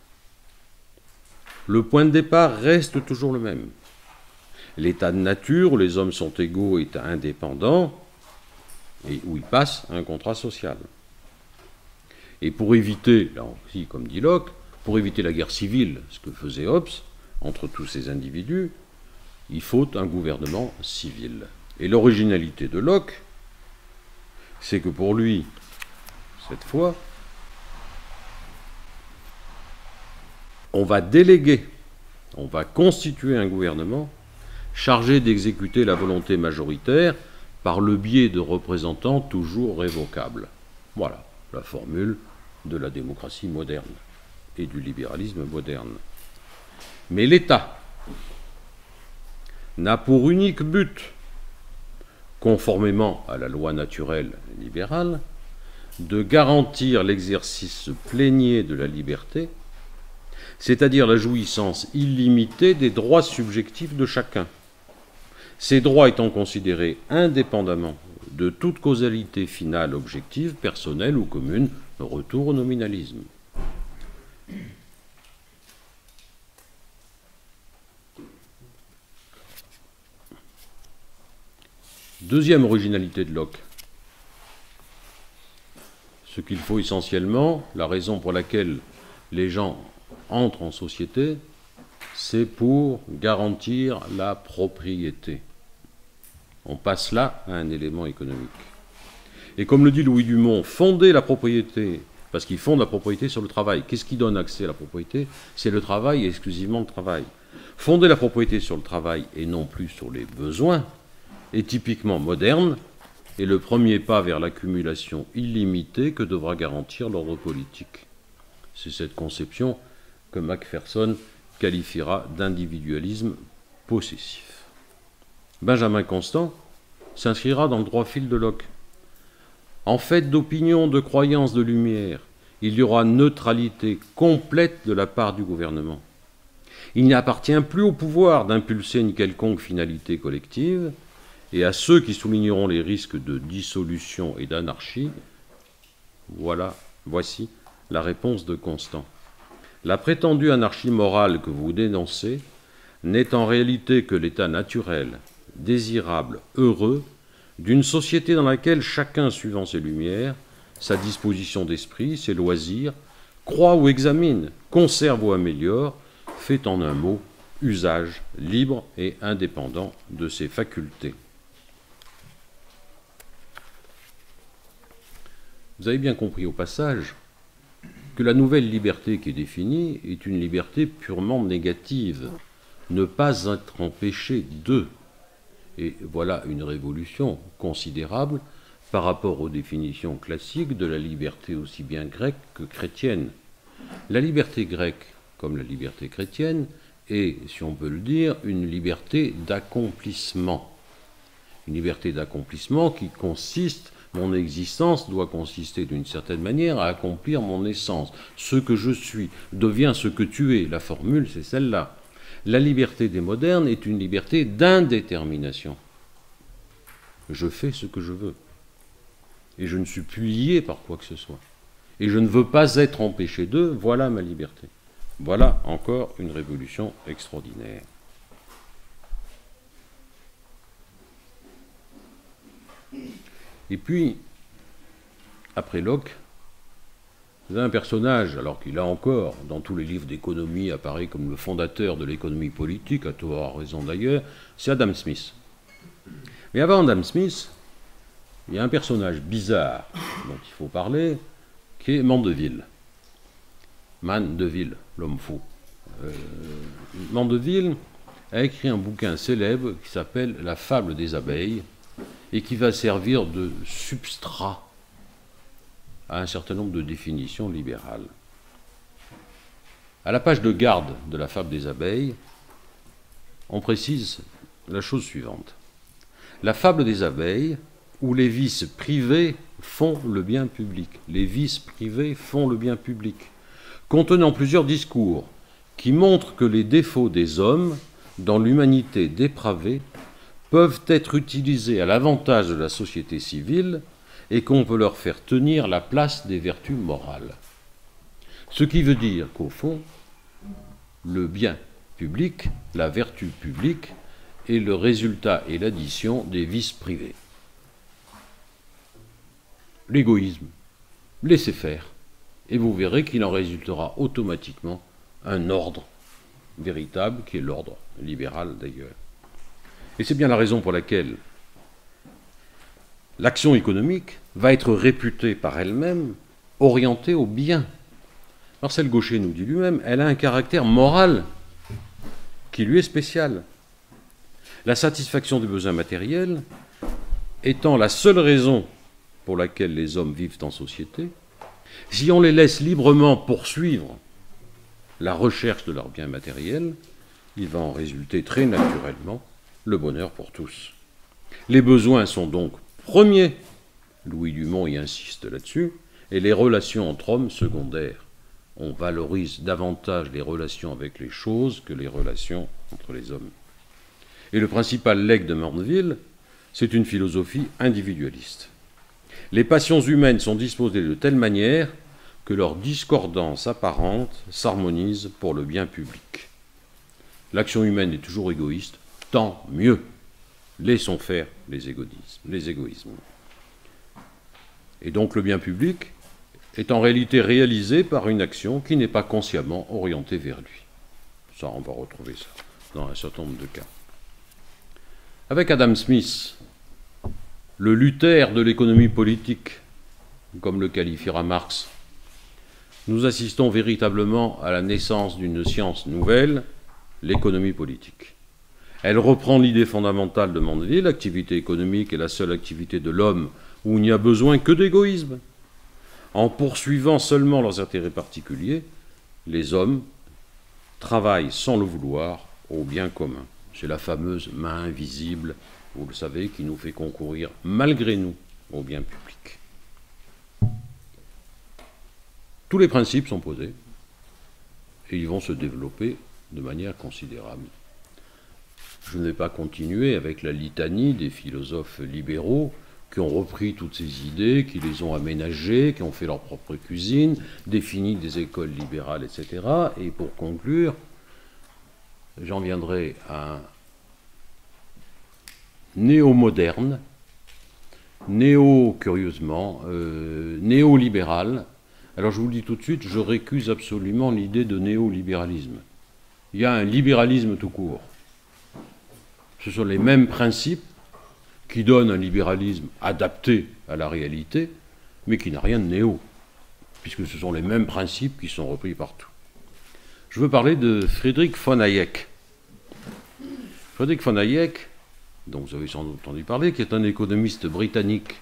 Speaker 1: Le point de départ reste toujours le même. L'état de nature où les hommes sont égaux et indépendants, et où il passe un contrat social. Et pour éviter, là aussi, comme dit Locke, pour éviter la guerre civile, ce que faisait Hobbes, entre tous ces individus, il faut un gouvernement civil. Et l'originalité de Locke, c'est que pour lui, cette fois, on va déléguer, on va constituer un gouvernement chargé d'exécuter la volonté majoritaire par le biais de représentants toujours révocables. Voilà la formule de la démocratie moderne et du libéralisme moderne. Mais l'État n'a pour unique but, conformément à la loi naturelle libérale, de garantir l'exercice plénier de la liberté, c'est-à-dire la jouissance illimitée des droits subjectifs de chacun, ces droits étant considérés indépendamment de toute causalité finale objective, personnelle ou commune, retour au nominalisme. Deuxième originalité de Locke. Ce qu'il faut essentiellement, la raison pour laquelle les gens entrent en société, c'est pour garantir la propriété. On passe là à un élément économique. Et comme le dit Louis Dumont, fonder la propriété, parce qu'il fonde la propriété sur le travail. Qu'est-ce qui donne accès à la propriété? C'est le travail et exclusivement le travail. Fonder la propriété sur le travail et non plus sur les besoins est typiquement moderne et le premier pas vers l'accumulation illimitée que devra garantir l'ordre politique. C'est cette conception que Macpherson qualifiera d'individualisme possessif. Benjamin Constant s'inscrira dans le droit fil de Locke. En fait d'opinion, de croyance, de lumière, il y aura neutralité complète de la part du gouvernement. Il n'appartient plus au pouvoir d'impulser une quelconque finalité collective, et à ceux qui souligneront les risques de dissolution et d'anarchie, voici la réponse de Constant. La prétendue anarchie morale que vous dénoncez n'est en réalité que l'état naturel, désirable, heureux, d'une société dans laquelle chacun, suivant ses lumières, sa disposition d'esprit, ses loisirs, croit ou examine, conserve ou améliore, fait en un mot usage libre et indépendant de ses facultés. Vous avez bien compris au passage que la nouvelle liberté qui est définie est une liberté purement négative, ne pas être empêché de. Et voilà une révolution considérable par rapport aux définitions classiques de la liberté aussi bien grecque que chrétienne. La liberté grecque, comme la liberté chrétienne, est, si on peut le dire, une liberté d'accomplissement. Une liberté d'accomplissement qui consiste, mon existence doit consister d'une certaine manière à accomplir mon essence. Ce que je suis devient ce que tu es. La formule, c'est celle-là. La liberté des modernes est une liberté d'indétermination. Je fais ce que je veux. Et je ne suis plus lié par quoi que ce soit. Et je ne veux pas être empêché d'eux, voilà ma liberté. Voilà encore une révolution extraordinaire. Et puis, après Locke, Vous avez un personnage, alors qu'il a encore, dans tous les livres d'économie, apparaît comme le fondateur de l'économie politique, à tort raison d'ailleurs, c'est Adam Smith. Mais avant Adam Smith, il y a un personnage bizarre dont il faut parler, qui est Mandeville. Mandeville, l'homme fou. Mandeville a écrit un bouquin célèbre qui s'appelle La fable des abeilles et qui va servir de substrat à un certain nombre de définitions libérales. À la page de garde de La fable des abeilles, on précise la chose suivante. La fable des abeilles, où les vices privés font le bien public. Les vices privés font le bien public. Contenant plusieurs discours qui montrent que les défauts des hommes, dans l'humanité dépravée, peuvent être utilisés à l'avantage de la société civile et qu'on peut leur faire tenir la place des vertus morales. Ce qui veut dire qu'au fond, le bien public, la vertu publique, est le résultat et l'addition des vices privés. L'égoïsme, laissez faire, et vous verrez qu'il en résultera automatiquement un ordre véritable, qui est l'ordre libéral d'ailleurs. Et c'est bien la raison pour laquelle l'action économique va être réputée par elle-même orientée au bien. Marcel Gauchet nous dit lui-même, elle a un caractère moral qui lui est spécial. La satisfaction des besoins matériels étant la seule raison pour laquelle les hommes vivent en société, si on les laisse librement poursuivre la recherche de leurs biens matériels, il va en résulter très naturellement le bonheur pour tous. Les besoins sont donc premiers, Louis Dumont y insiste là-dessus, et les relations entre hommes secondaires. On valorise davantage les relations avec les choses que les relations entre les hommes. Et le principal legs de Mandeville, c'est une philosophie individualiste. Les passions humaines sont disposées de telle manière que leurs discordances apparentes s'harmonisent pour le bien public. L'action humaine est toujours égoïste, tant mieux. Laissons faire les égoïsmes. Et donc le bien public est en réalité réalisé par une action qui n'est pas consciemment orientée vers lui. Ça, on va retrouver ça dans un certain nombre de cas. Avec Adam Smith, le Luther de l'économie politique, comme le qualifiera Marx, nous assistons véritablement à la naissance d'une science nouvelle, l'économie politique. Elle reprend l'idée fondamentale de Mandeville, l'activité économique est la seule activité de l'homme où il n'y a besoin que d'égoïsme. En poursuivant seulement leurs intérêts particuliers, les hommes travaillent sans le vouloir au bien commun. C'est la fameuse main invisible, vous le savez, qui nous fait concourir malgré nous au bien public. Tous les principes sont posés et ils vont se développer de manière considérable. Je ne vais pas continuer avec la litanie des philosophes libéraux qui ont repris toutes ces idées, qui les ont aménagées, qui ont fait leur propre cuisine, défini des écoles libérales, etc. Et pour conclure, j'en viendrai à un néo-moderne, curieusement, néolibéral. Alors je vous le dis tout de suite, je récuse absolument l'idée de néolibéralisme. Il y a un libéralisme tout court. Ce sont les mêmes principes qui donnent un libéralisme adapté à la réalité, mais qui n'a rien de néo, puisque ce sont les mêmes principes qui sont repris partout. Je veux parler de Friedrich von Hayek. Friedrich von Hayek, dont vous avez sans doute entendu parler, qui est un économiste britannique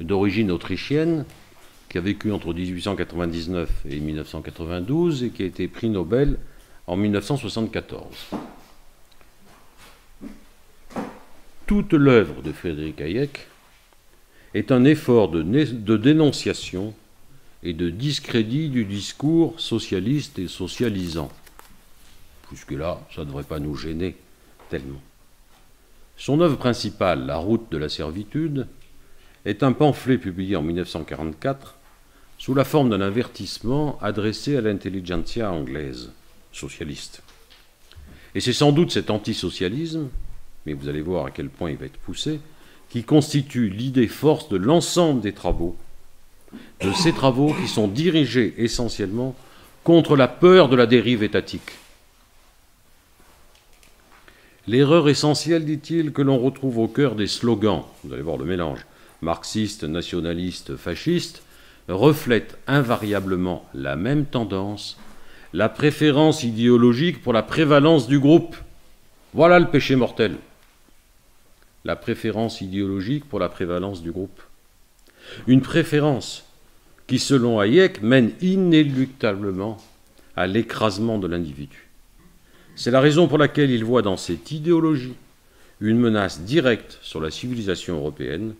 Speaker 1: d'origine autrichienne, qui a vécu entre 1899 et 1992 et qui a été prix Nobel en 1974. Toute l'œuvre de Friedrich Hayek est un effort de dénonciation et de discrédit du discours socialiste et socialisant. Jusque-là, ça ne devrait pas nous gêner tellement. Son œuvre principale, La route de la servitude, est un pamphlet publié en 1944 sous la forme d'un avertissement adressé à l'intelligentsia anglaise, socialiste. Et c'est sans doute cet antisocialisme, mais vous allez voir à quel point il va être poussé, qui constitue l'idée force de l'ensemble des travaux de ces travaux qui sont dirigés essentiellement contre la peur de la dérive étatique. L'erreur essentielle, dit-il, que l'on retrouve au cœur des slogans, vous allez voir le mélange, marxiste, nationaliste, fasciste, reflète invariablement la même tendance, la préférence idéologique pour la prévalence du groupe. Voilà le péché mortel. La préférence idéologique pour la prévalence du groupe. Une préférence qui, selon Hayek, mène inéluctablement à l'écrasement de l'individu. C'est la raison pour laquelle il voit dans cette idéologie une menace directe sur la civilisation européenne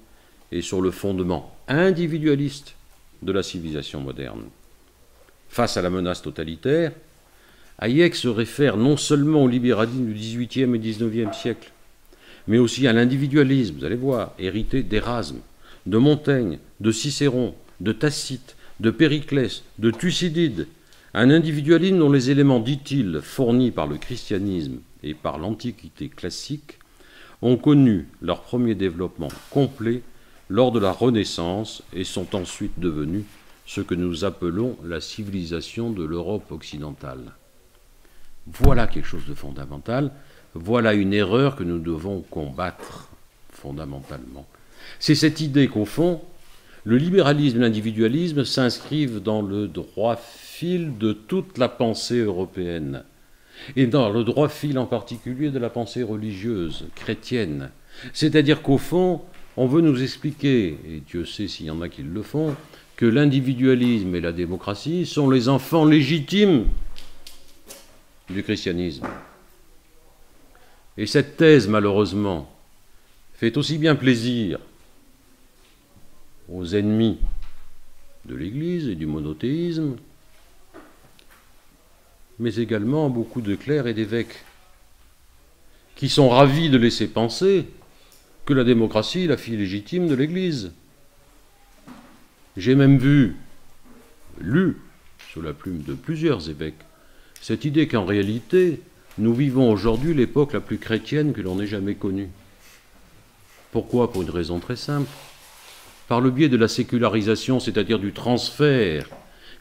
Speaker 1: et sur le fondement individualiste de la civilisation moderne. Face à la menace totalitaire, Hayek se réfère non seulement au libéralisme du XVIIIe et XIXe siècle, mais aussi à l'individualisme, vous allez voir, hérité d'Erasme, de Montaigne, de Cicéron, de Tacite, de Périclès, de Thucydide, un individualisme dont les éléments, dit-il, fournis par le christianisme et par l'Antiquité classique, ont connu leur premier développement complet lors de la Renaissance et sont ensuite devenus ce que nous appelons la civilisation de l'Europe occidentale. Voilà quelque chose de fondamental, voilà une erreur que nous devons combattre fondamentalement. C'est cette idée qu'au fond, le libéralisme et l'individualisme s'inscrivent dans le droit fil de toute la pensée européenne, et dans le droit fil en particulier de la pensée religieuse, chrétienne. C'est-à-dire qu'au fond, on veut nous expliquer, et Dieu sait s'il y en a qui le font, que l'individualisme et la démocratie sont les enfants légitimes du christianisme. Et cette thèse, malheureusement, fait aussi bien plaisir aux ennemis de l'Église et du monothéisme, mais également à beaucoup de clercs et d'évêques qui sont ravis de laisser penser que la démocratie est la fille légitime de l'Église. J'ai même lu, sous la plume de plusieurs évêques, cette idée qu'en réalité, nous vivons aujourd'hui l'époque la plus chrétienne que l'on ait jamais connue. Pourquoi ? Pour une raison très simple. Par le biais de la sécularisation, c'est-à-dire du transfert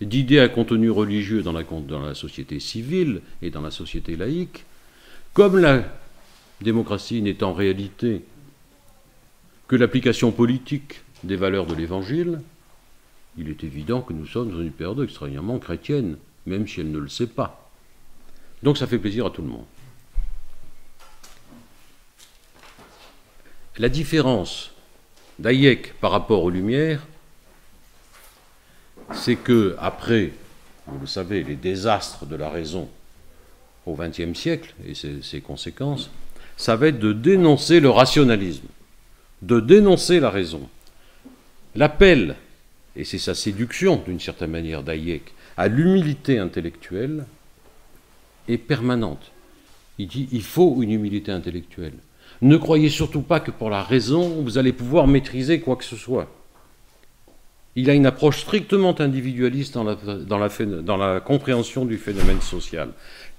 Speaker 1: d'idées à contenu religieux dans la société civile et dans la société laïque, comme la démocratie n'est en réalité que l'application politique des valeurs de l'Évangile, il est évident que nous sommes dans une période extrêmement chrétienne, même si elle ne le sait pas. Donc ça fait plaisir à tout le monde. La différence d'Hayek par rapport aux Lumières, c'est que après, vous le savez, les désastres de la raison au XXe siècle et ses conséquences, ça va être de dénoncer le rationalisme, de dénoncer la raison. L'appel, et c'est sa séduction d'une certaine manière d'Hayek, à l'humilité intellectuelle est permanente. Il dit il faut une humilité intellectuelle. Ne croyez surtout pas que pour la raison, vous allez pouvoir maîtriser quoi que ce soit. Il a une approche strictement individualiste dans la compréhension du phénomène social.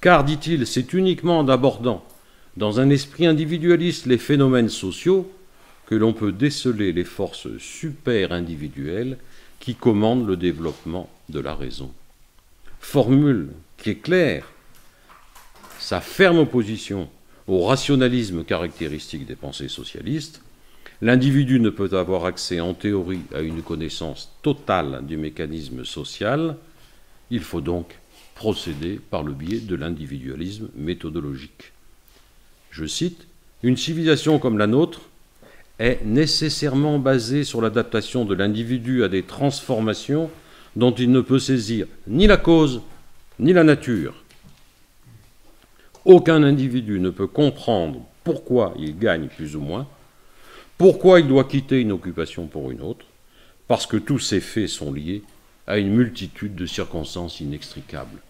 Speaker 1: Car, dit-il, c'est uniquement en abordant dans un esprit individualiste les phénomènes sociaux que l'on peut déceler les forces super-individuelles qui commandent le développement de la raison. Formule qui est claire, sa ferme opposition au rationalisme caractéristique des pensées socialistes. L'individu ne peut avoir accès en théorie à une connaissance totale du mécanisme social. Il faut donc procéder par le biais de l'individualisme méthodologique. Je cite, « Une civilisation comme la nôtre est nécessairement basée sur l'adaptation de l'individu à des transformations dont il ne peut saisir ni la cause ni la nature. Aucun individu ne peut comprendre pourquoi il gagne plus ou moins, pourquoi il doit quitter une occupation pour une autre, parce que tous ces faits sont liés à une multitude de circonstances inextricables.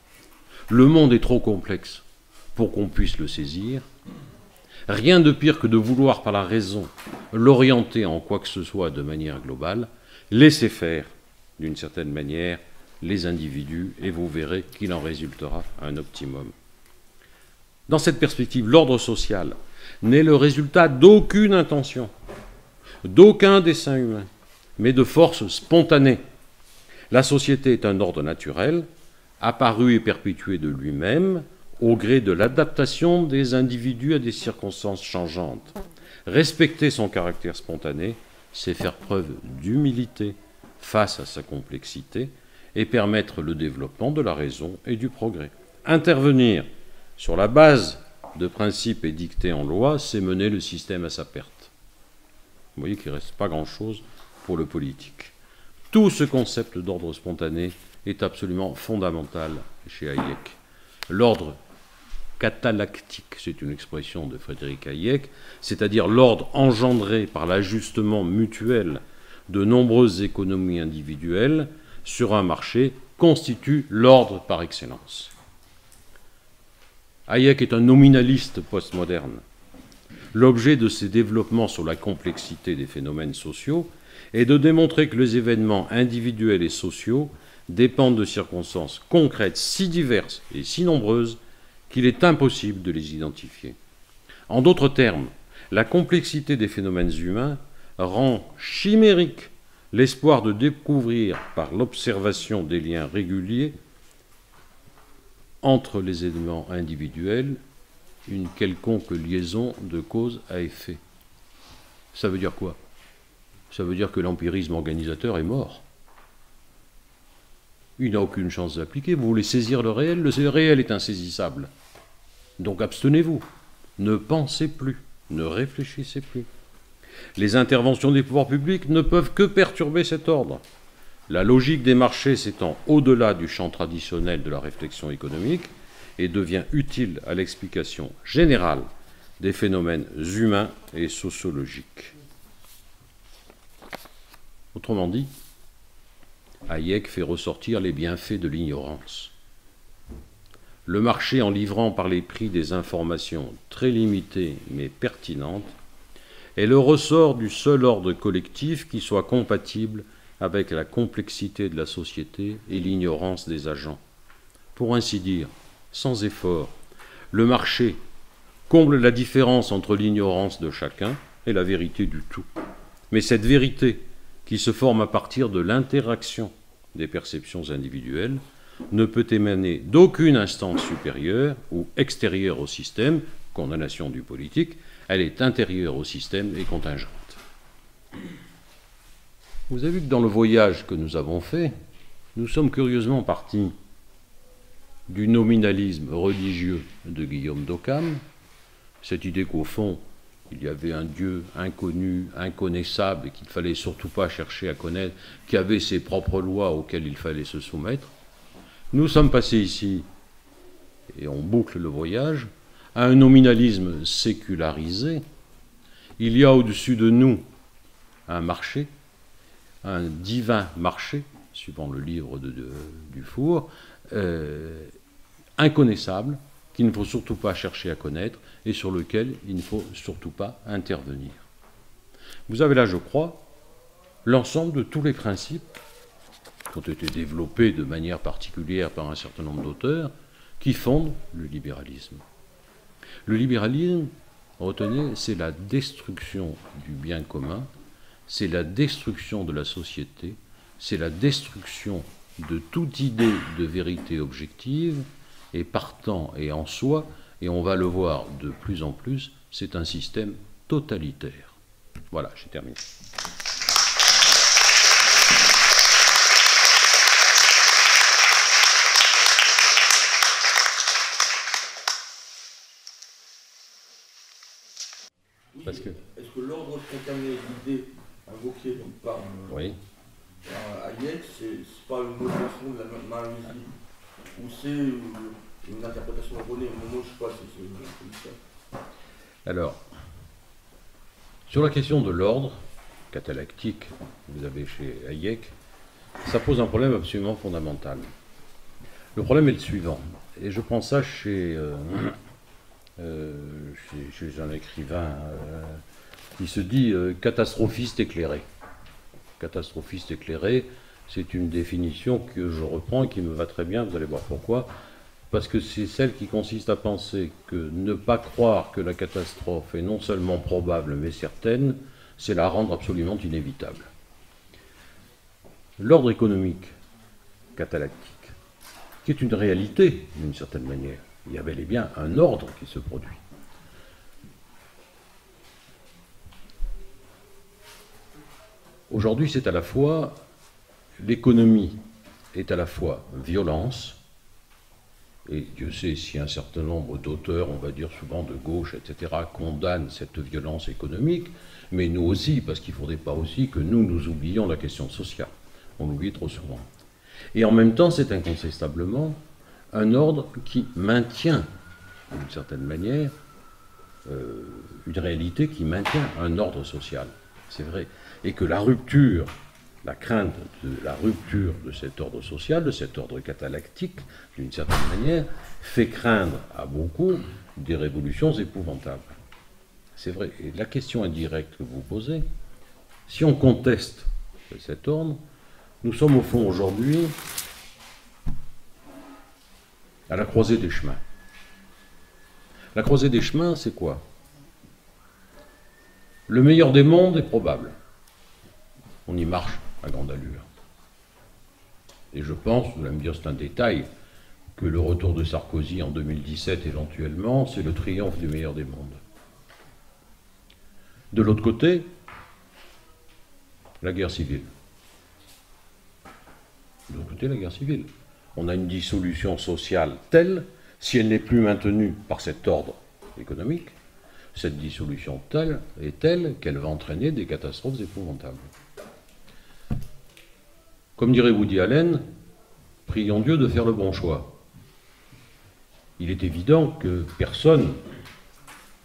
Speaker 1: Le monde est trop complexe pour qu'on puisse le saisir. Rien de pire que de vouloir par la raison l'orienter en quoi que ce soit de manière globale. Laissez faire, d'une certaine manière, les individus et vous verrez qu'il en résultera un optimum. » Dans cette perspective, l'ordre social n'est le résultat d'aucune intention, d'aucun dessein humain, mais de forces spontanées La société est un ordre naturel, apparu et perpétué de lui-même, au gré de l'adaptation des individus à des circonstances changeantes. Respecter son caractère spontané, c'est faire preuve d'humilité face à sa complexité et permettre le développement de la raison et du progrès. Intervenir sur la base de principes édictés en loi, c'est mener le système à sa perte. Vous voyez qu'il ne reste pas grand-chose pour le politique. Tout ce concept d'ordre spontané est absolument fondamental chez Hayek. L'ordre catalactique, c'est une expression de Frédéric Hayek, c'est-à-dire l'ordre engendré par l'ajustement mutuel de nombreuses économies individuelles sur un marché, constitue l'ordre par excellence. Hayek est un nominaliste postmoderne. L'objet de ses développements sur la complexité des phénomènes sociaux est de démontrer que les événements individuels et sociaux dépendent de circonstances concrètes si diverses et si nombreuses qu'il est impossible de les identifier. En d'autres termes, la complexité des phénomènes humains rend chimérique l'espoir de découvrir par l'observation des liens réguliers entre les éléments individuels une quelconque liaison de cause à effet. Ça veut dire quoi? Ça veut dire que l'empirisme organisateur est mort. Il n'a aucune chance d'appliquer. Vous voulez saisir le réel est insaisissable. Donc abstenez-vous. Ne pensez plus. Ne réfléchissez plus. Les interventions des pouvoirs publics ne peuvent que perturber cet ordre. La logique des marchés s'étend au-delà du champ traditionnel de la réflexion économique et devient utile à l'explication générale des phénomènes humains et sociologiques. Autrement dit, Hayek fait ressortir les bienfaits de l'ignorance. Le marché, en livrant par les prix des informations très limitées mais pertinentes, est le ressort du seul ordre collectif qui soit compatible avec la complexité de la société et l'ignorance des agents. Pour ainsi dire, sans effort, le marché comble la différence entre l'ignorance de chacun et la vérité du tout. Mais cette vérité, qui se forme à partir de l'interaction des perceptions individuelles, ne peut émaner d'aucune instance supérieure ou extérieure au système, condamnation du politique, elle est intérieure au système et contingente. Vous avez vu que dans le voyage que nous avons fait, nous sommes curieusement partis du nominalisme religieux de Guillaume d'Occam, cette idée qu'au fond, il y avait un Dieu inconnu, inconnaissable, et qu'il ne fallait surtout pas chercher à connaître, qui avait ses propres lois auxquelles il fallait se soumettre. Nous sommes passés ici, et on boucle le voyage, à un nominalisme sécularisé. Il y a au-dessus de nous un marché, un divin marché, suivant le livre du Four, inconnaissable, qu'il ne faut surtout pas chercher à connaître et sur lequel il ne faut surtout pas intervenir. Vous avez là, je crois, l'ensemble de tous les principes qui ont été développés de manière particulière par un certain nombre d'auteurs qui fondent le libéralisme. Le libéralisme, retenez, c'est la destruction du bien commun, c'est la destruction de la société, c'est la destruction de toute idée de vérité objective, et partant et en soi, et on va le voir de plus en plus, c'est un système totalitaire. Voilà, j'ai terminé. Parce que...
Speaker 2: Est-ce que l'ordre spontané est l'idée invoquée donc, par Hayek, c'est pas une notation de la main invisible, ou c'est une interprétation erronée? Moi, je sais pas si c'est ça.
Speaker 1: Alors, sur la question de l'ordre catalactique que vous avez chez Hayek, ça pose un problème absolument fondamental. Le problème est le suivant, et je prends ça chez un écrivain qui se dit catastrophiste éclairé. Catastrophiste éclairé, c'est une définition que je reprends et qui me va très bien, vous allez voir pourquoi. Parce que c'est celle qui consiste à penser que ne pas croire que la catastrophe est non seulement probable mais certaine, c'est la rendre absolument inévitable. L'ordre économique catalactique, qui est une réalité d'une certaine manière. Il y a bel et bien un ordre qui se produit. Aujourd'hui, c'est à la fois, l'économie est à la fois violence, et Dieu sait si un certain nombre d'auteurs, on va dire souvent de gauche, etc., condamnent cette violence économique, mais nous aussi, parce qu'il ne faudrait pas aussi que nous oublions la question sociale. On l'oublie trop souvent. Et en même temps, c'est incontestablement un ordre qui maintient, d'une certaine manière, une réalité qui maintient un ordre social. C'est vrai. Et que la rupture, la crainte de la rupture de cet ordre social, de cet ordre catalactique, d'une certaine manière, fait craindre à beaucoup des révolutions épouvantables. C'est vrai. Et la question indirecte que vous posez, si on conteste cet ordre, nous sommes au fond aujourd'hui à la croisée des chemins. La croisée des chemins, c'est quoi? Le meilleur des mondes est probable. On y marche à grande allure. Et je pense, vous allez me dire c'est un détail, que le retour de Sarkozy en 2017 éventuellement, c'est le triomphe du meilleur des mondes. De l'autre côté, la guerre civile. De l'autre côté, la guerre civile. On a une dissolution sociale telle, si elle n'est plus maintenue par cet ordre économique, cette dissolution telle est telle qu'elle va entraîner des catastrophes épouvantables. Comme dirait Woody Allen, prions Dieu de faire le bon choix. Il est évident que personne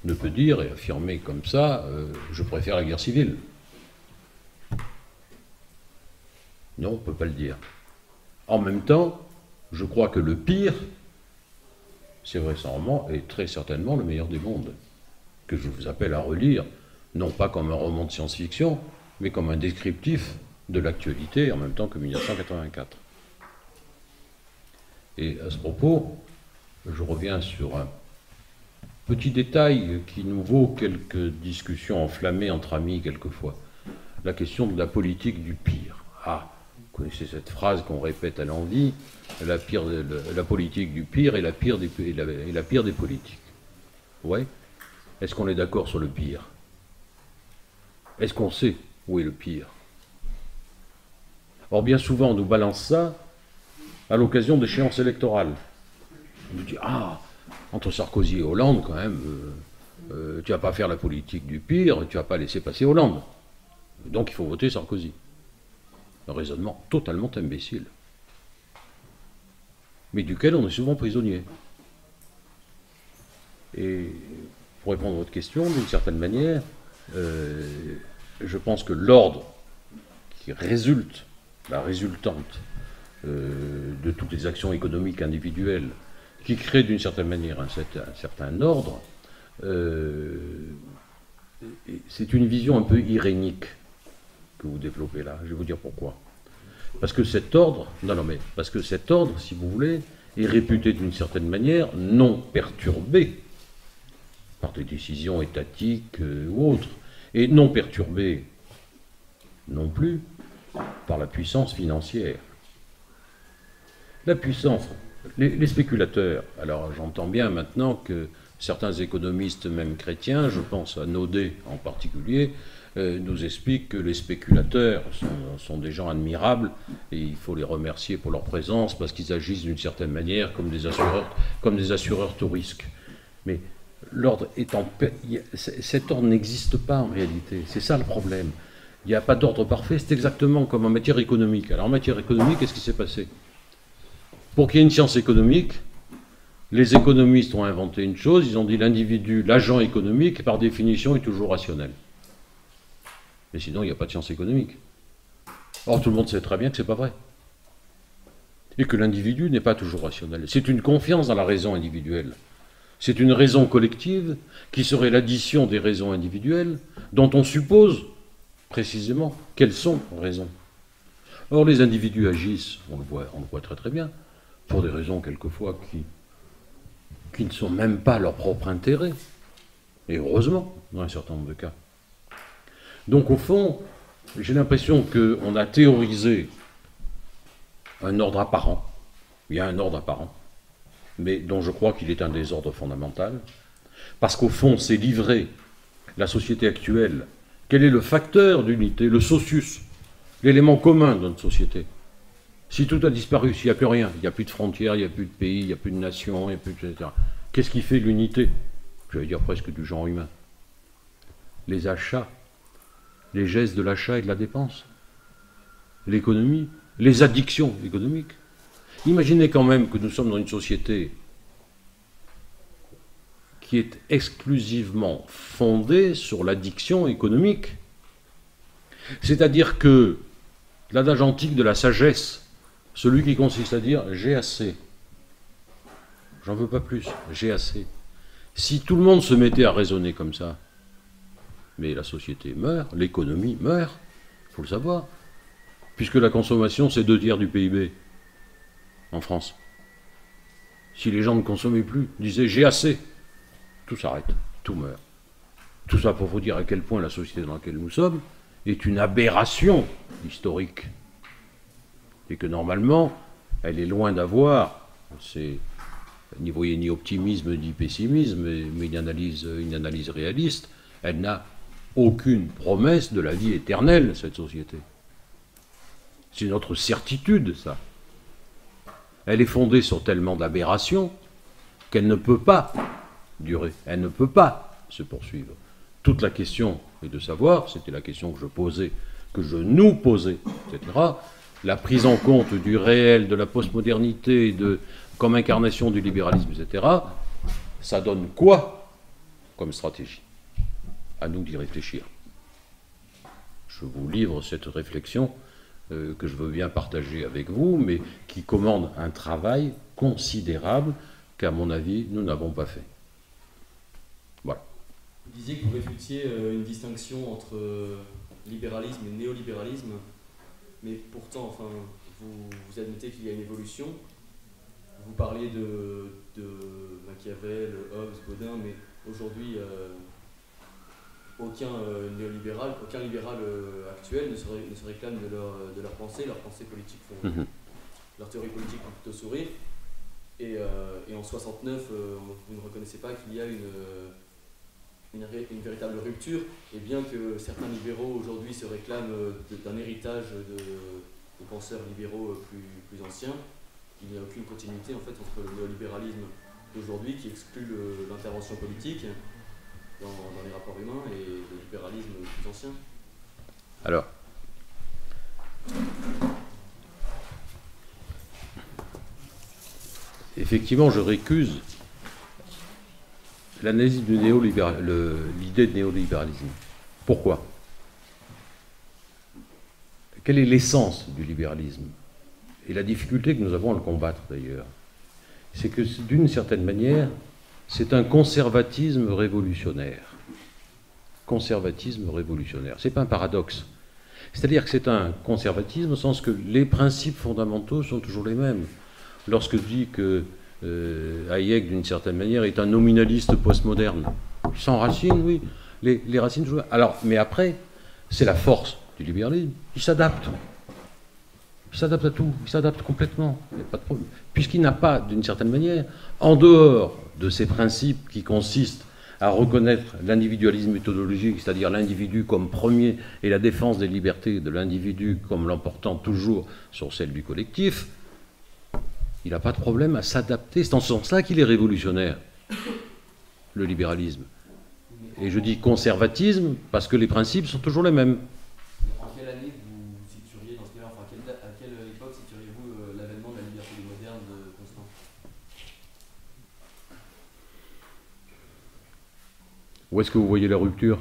Speaker 1: ne peut dire et affirmer comme ça je préfère la guerre civile. Non, on ne peut pas le dire. En même temps, je crois que le pire, c'est vraisemblablement et très certainement le meilleur des mondes, que je vous appelle à relire, non pas comme un roman de science-fiction, mais comme un descriptif de l'actualité en même temps que 1984. Et à ce propos, je reviens sur un petit détail qui nous vaut quelques discussions enflammées entre amis quelquefois. La question de la politique du pire. Ah, vous connaissez cette phrase qu'on répète à l'envi, la politique du pire est la pire des politiques. Ouais. Est-ce qu'on est d'accord sur le pire? Est-ce qu'on sait où est le pire? Or, bien souvent, on nous balance ça à l'occasion d'échéances électorales. On nous dit, ah, entre Sarkozy et Hollande, quand même, tu vas pas faire la politique du pire, tu vas pas laisser passer Hollande. Donc il faut voter Sarkozy. Un raisonnement totalement imbécile, mais duquel on est souvent prisonnier. Et pour répondre à votre question, d'une certaine manière, je pense que l'ordre qui résulte, la résultante de toutes les actions économiques individuelles, qui crée d'une certaine manière un certain ordre, c'est une vision un peu irénique que vous développez là. Je vais vous dire pourquoi. Parce que cet ordre, parce que cet ordre, si vous voulez, est réputé d'une certaine manière non perturbé par des décisions étatiques ou autres, et non perturbé non plus par la puissance financière. La puissance, les spéculateurs, alors j'entends bien maintenant que certains économistes, même chrétiens, je pense à Naudet en particulier, nous expliquent que les spéculateurs sont des gens admirables et il faut les remercier pour leur présence parce qu'ils agissent d'une certaine manière comme des assureurs tout risque. Mais l'ordre est cet ordre n'existe pas en réalité, c'est ça le problème. Il n'y a pas d'ordre parfait, c'est exactement comme en matière économique. Alors en matière économique, qu'est-ce qui s'est passé? Pour qu'il y ait une science économique, les économistes ont inventé une chose, ils ont dit l'individu, l'agent économique, par définition, est toujours rationnel. Mais sinon, il n'y a pas de science économique. Or, tout le monde sait très bien que ce n'est pas vrai. Et que l'individu n'est pas toujours rationnel. C'est une confiance dans la raison individuelle. C'est une raison collective qui serait l'addition des raisons individuelles dont on suppose précisément qu'elles sont raisons. Or, les individus agissent, on le voit très très bien, pour des raisons quelquefois qui ne sont même pas leur propre intérêt. Et heureusement, dans un certain nombre de cas. Donc au fond, j'ai l'impression qu'on a théorisé un ordre apparent. Il y a un ordre apparent, mais dont je crois qu'il est un désordre fondamental, parce qu'au fond, c'est livrer la société actuelle. Quel est le facteur d'unité, le socius, l'élément commun de notre société? Si tout a disparu, s'il n'y a plus rien, il n'y a plus de frontières, il n'y a plus de pays, il n'y a plus de nations, il n'y a plus de... etc. Qu'est-ce qui fait l'unité? J'allais dire presque du genre humain. Les achats, les gestes de l'achat et de la dépense, l'économie, les addictions économiques. Imaginez quand même que nous sommes dans une société qui est exclusivement fondée sur l'addiction économique. C'est-à-dire que l'adage antique de la sagesse, celui qui consiste à dire « j'ai assez », j'en veux pas plus, j'ai assez. Si tout le monde se mettait à raisonner comme ça, mais la société meurt, l'économie meurt, il faut le savoir, puisque la consommation c'est 2/3 du PIB en France. Si les gens ne consommaient plus, disaient « j'ai assez », tout s'arrête, tout meurt. Tout ça pour vous dire à quel point la société dans laquelle nous sommes est une aberration historique. Et que normalement, elle est loin d'avoir, n'y voyez ni optimisme ni pessimisme, mais une analyse réaliste, elle n'a aucune promesse de la vie éternelle, cette société. C'est notre certitude, ça. Elle est fondée sur tellement d'aberrations qu'elle ne peut pas durer, elle ne peut pas se poursuivre. Toute la question est de savoir, c'était la question que je posais, que je nous posais, etc., la prise en compte du réel, de la postmodernité, comme incarnation du libéralisme, etc., ça donne quoi comme stratégie? À nous d'y réfléchir. Je vous livre cette réflexion que je veux bien partager avec vous, mais qui commande un travail considérable qu'à mon avis, nous n'avons pas fait. Voilà.
Speaker 3: Vous disiez que vous réfutiez une distinction entre libéralisme et néolibéralisme, mais pourtant, enfin, vous admettez qu'il y a une évolution. Vous parliez de Machiavel, Hobbes, Baudin, mais aujourd'hui, aucun néolibéral, aucun libéral actuel ne se réclame de leur pensée. Leurs pensées politiques leur théorie politique font plutôt sourire. Et en 69, vous ne reconnaissez pas qu'il y a une véritable rupture, et bien que certains libéraux aujourd'hui se réclament d'un héritage de penseurs libéraux plus anciens, il n'y a aucune continuité en fait entre le néolibéralisme d'aujourd'hui qui exclut l'intervention politique dans les rapports humains et le libéralisme plus ancien.
Speaker 1: Alors, effectivement, je récuse l'analyse du l'idée de néolibéralisme. Pourquoi? Quelle est l'essence du libéralisme? Et la difficulté que nous avons à le combattre, d'ailleurs, c'est que, d'une certaine manière, c'est un conservatisme révolutionnaire. Conservatisme révolutionnaire. Ce n'est pas un paradoxe. C'est-à-dire que c'est un conservatisme au sens que les principes fondamentaux sont toujours les mêmes. Lorsque je dis que Hayek, d'une certaine manière, est un nominaliste postmoderne, sans racines, oui, les racines jouent. Alors, mais après, c'est la force du libéralisme. Il s'adapte. Il s'adapte à tout. Il s'adapte complètement. Il n'y a pas de problème. Puisqu'il n'a pas, d'une certaine manière, en dehors de ces principes qui consistent à reconnaître l'individualisme méthodologique, c'est-à-dire l'individu comme premier et la défense des libertés de l'individu comme l'emportant toujours sur celle du collectif, il n'a pas de problème à s'adapter. C'est en ce sens-là qu'il est révolutionnaire, le libéralisme. Et je dis conservatisme parce que les principes sont toujours les mêmes.
Speaker 3: En quelle année vous situeriez dans ce cas-là, enfin à quelle époque situeriez-vous l'avènement de la liberté moderne de Constant?
Speaker 1: Où est-ce que vous voyez la rupture?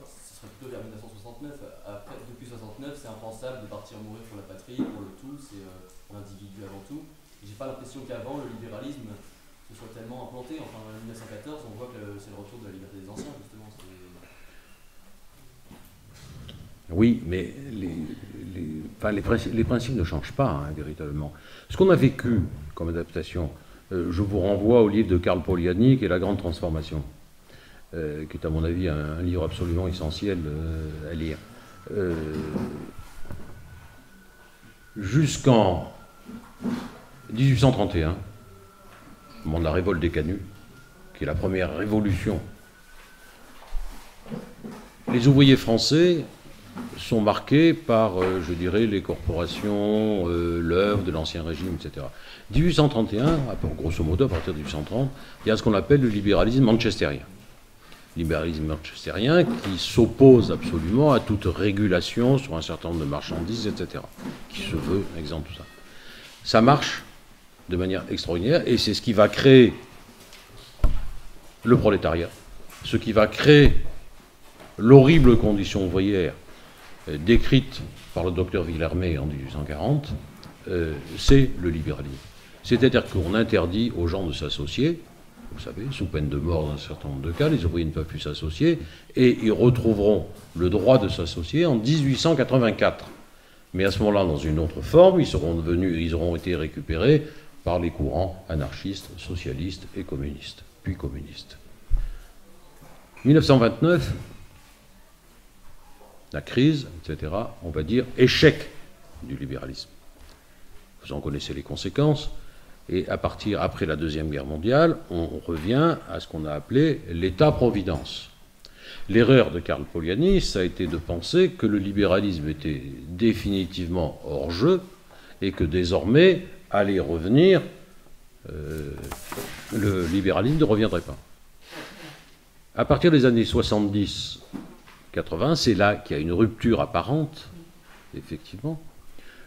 Speaker 3: Ce serait plutôt vers 1969. Après, depuis 69, c'est impensable de partir mourir pour la patrie, pour le tout, c'est l'individu avant tout. J'ai pas l'impression qu'avant, le libéralisme se soit tellement implanté. Enfin, en 1914, on voit que c'est le retour de la liberté des anciens, justement.
Speaker 1: Oui, mais les principes ne changent pas, hein, véritablement. Ce qu'on a vécu comme adaptation, je vous renvoie au livre de Karl Polanyi, qui est La Grande Transformation, qui est à mon avis un livre absolument essentiel à lire. Jusqu'en 1831, au moment de la révolte des Canuts, qui est la première révolution. Les ouvriers français sont marqués par, je dirais, les corporations, l'œuvre de l'Ancien Régime, etc. 1831, grosso modo, à partir de 1830, il y a ce qu'on appelle le libéralisme manchestérien. Libéralisme manchestérien qui s'oppose absolument à toute régulation sur un certain nombre de marchandises, etc., qui se veut exempt de tout ça. Ça marche de manière extraordinaire, et c'est ce qui va créer le prolétariat, ce qui va créer l'horrible condition ouvrière décrite par le docteur Villermé en 1840, c'est le libéralisme. C'est-à-dire qu'on interdit aux gens de s'associer, vous savez, sous peine de mort dans un certain nombre de cas, les ouvriers ne peuvent plus s'associer, et ils retrouveront le droit de s'associer en 1884. Mais à ce moment-là, dans une autre forme, ils auront été récupérés par les courants anarchistes, socialistes et communistes, puis communistes. 1929, la crise, etc., on va dire échec du libéralisme. Vous en connaissez les conséquences. Et après la Deuxième Guerre mondiale, on revient à ce qu'on a appelé l'État-providence. L'erreur de Karl Polanyi, ça a été de penser que le libéralisme était définitivement hors jeu et que désormais allait revenir, le libéralisme ne reviendrait pas. À partir des années 70, 80, c'est là qu'il y a une rupture apparente, effectivement.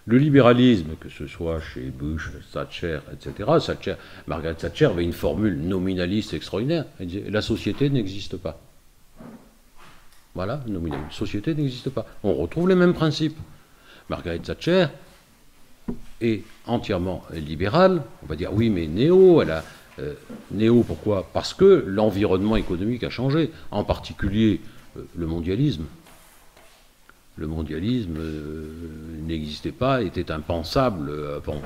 Speaker 1: Le libéralisme, que ce soit chez Bush, Thatcher, etc., Margaret Thatcher avait une formule nominaliste extraordinaire. Elle disait « la société n'existe pas ». Voilà, nominaliste. La société n'existe pas. On retrouve les mêmes principes. Margaret Thatcher est entièrement libérale. On va dire « oui, mais néo, elle a... » néo, pourquoi? Parce que l'environnement économique a changé, en particulier le mondialisme. Le mondialisme n'existait pas, était impensable, bon,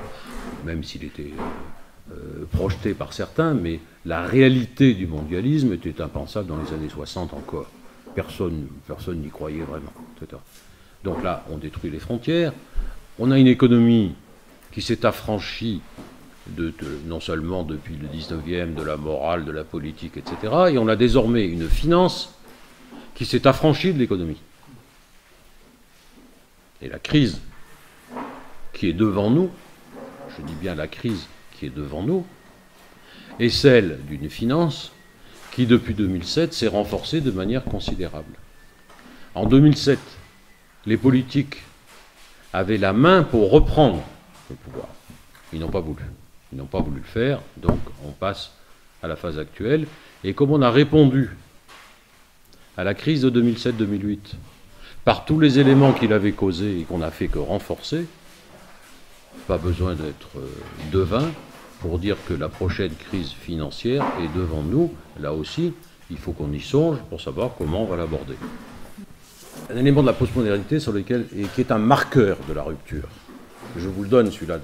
Speaker 1: même s'il était projeté par certains, mais la réalité du mondialisme était impensable dans les années 60 encore. Personne n'y croyait vraiment, etc. Donc là, on détruit les frontières, on a une économie qui s'est affranchie non seulement depuis le 19e, de la morale, de la politique, etc., et on a désormais une finance qui s'est affranchie de l'économie. Et la crise qui est devant nous, je dis bien la crise qui est devant nous, est celle d'une finance qui, depuis 2007, s'est renforcée de manière considérable. En 2007, les politiques avaient la main pour reprendre le pouvoir. Ils n'ont pas voulu. Ils n'ont pas voulu le faire, donc on passe à la phase actuelle. Et comme on a répondu à la crise de 2007-2008 par tous les éléments qu'il avait causés et qu'on n'a fait que renforcer, pas besoin d'être devin pour dire que la prochaine crise financière est devant nous. Là aussi, il faut qu'on y songe pour savoir comment on va l'aborder. Un élément de la postmodernité sur lequel, qui est un marqueur de la rupture. Je vous le donne, celui-là.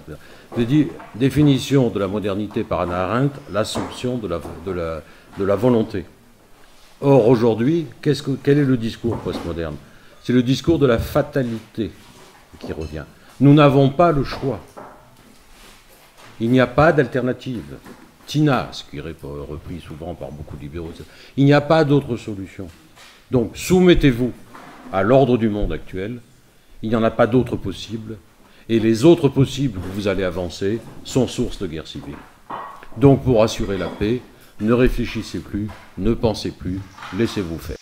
Speaker 1: Je dis, définition de la modernité par Hannah Arendt, l'assomption de la volonté. Or, aujourd'hui, quel est le discours postmoderne? C'est le discours de la fatalité qui revient. Nous n'avons pas le choix. Il n'y a pas d'alternative. Tina, ce qui est repris souvent par beaucoup de libéraux, il n'y a pas d'autre solution. Donc, soumettez-vous à l'ordre du monde actuel. Il n'y en a pas d'autre possible. Et les autres possibles que vous allez avancer sont source de guerre civile. Donc, pour assurer la paix, ne réfléchissez plus, ne pensez plus, laissez-vous faire.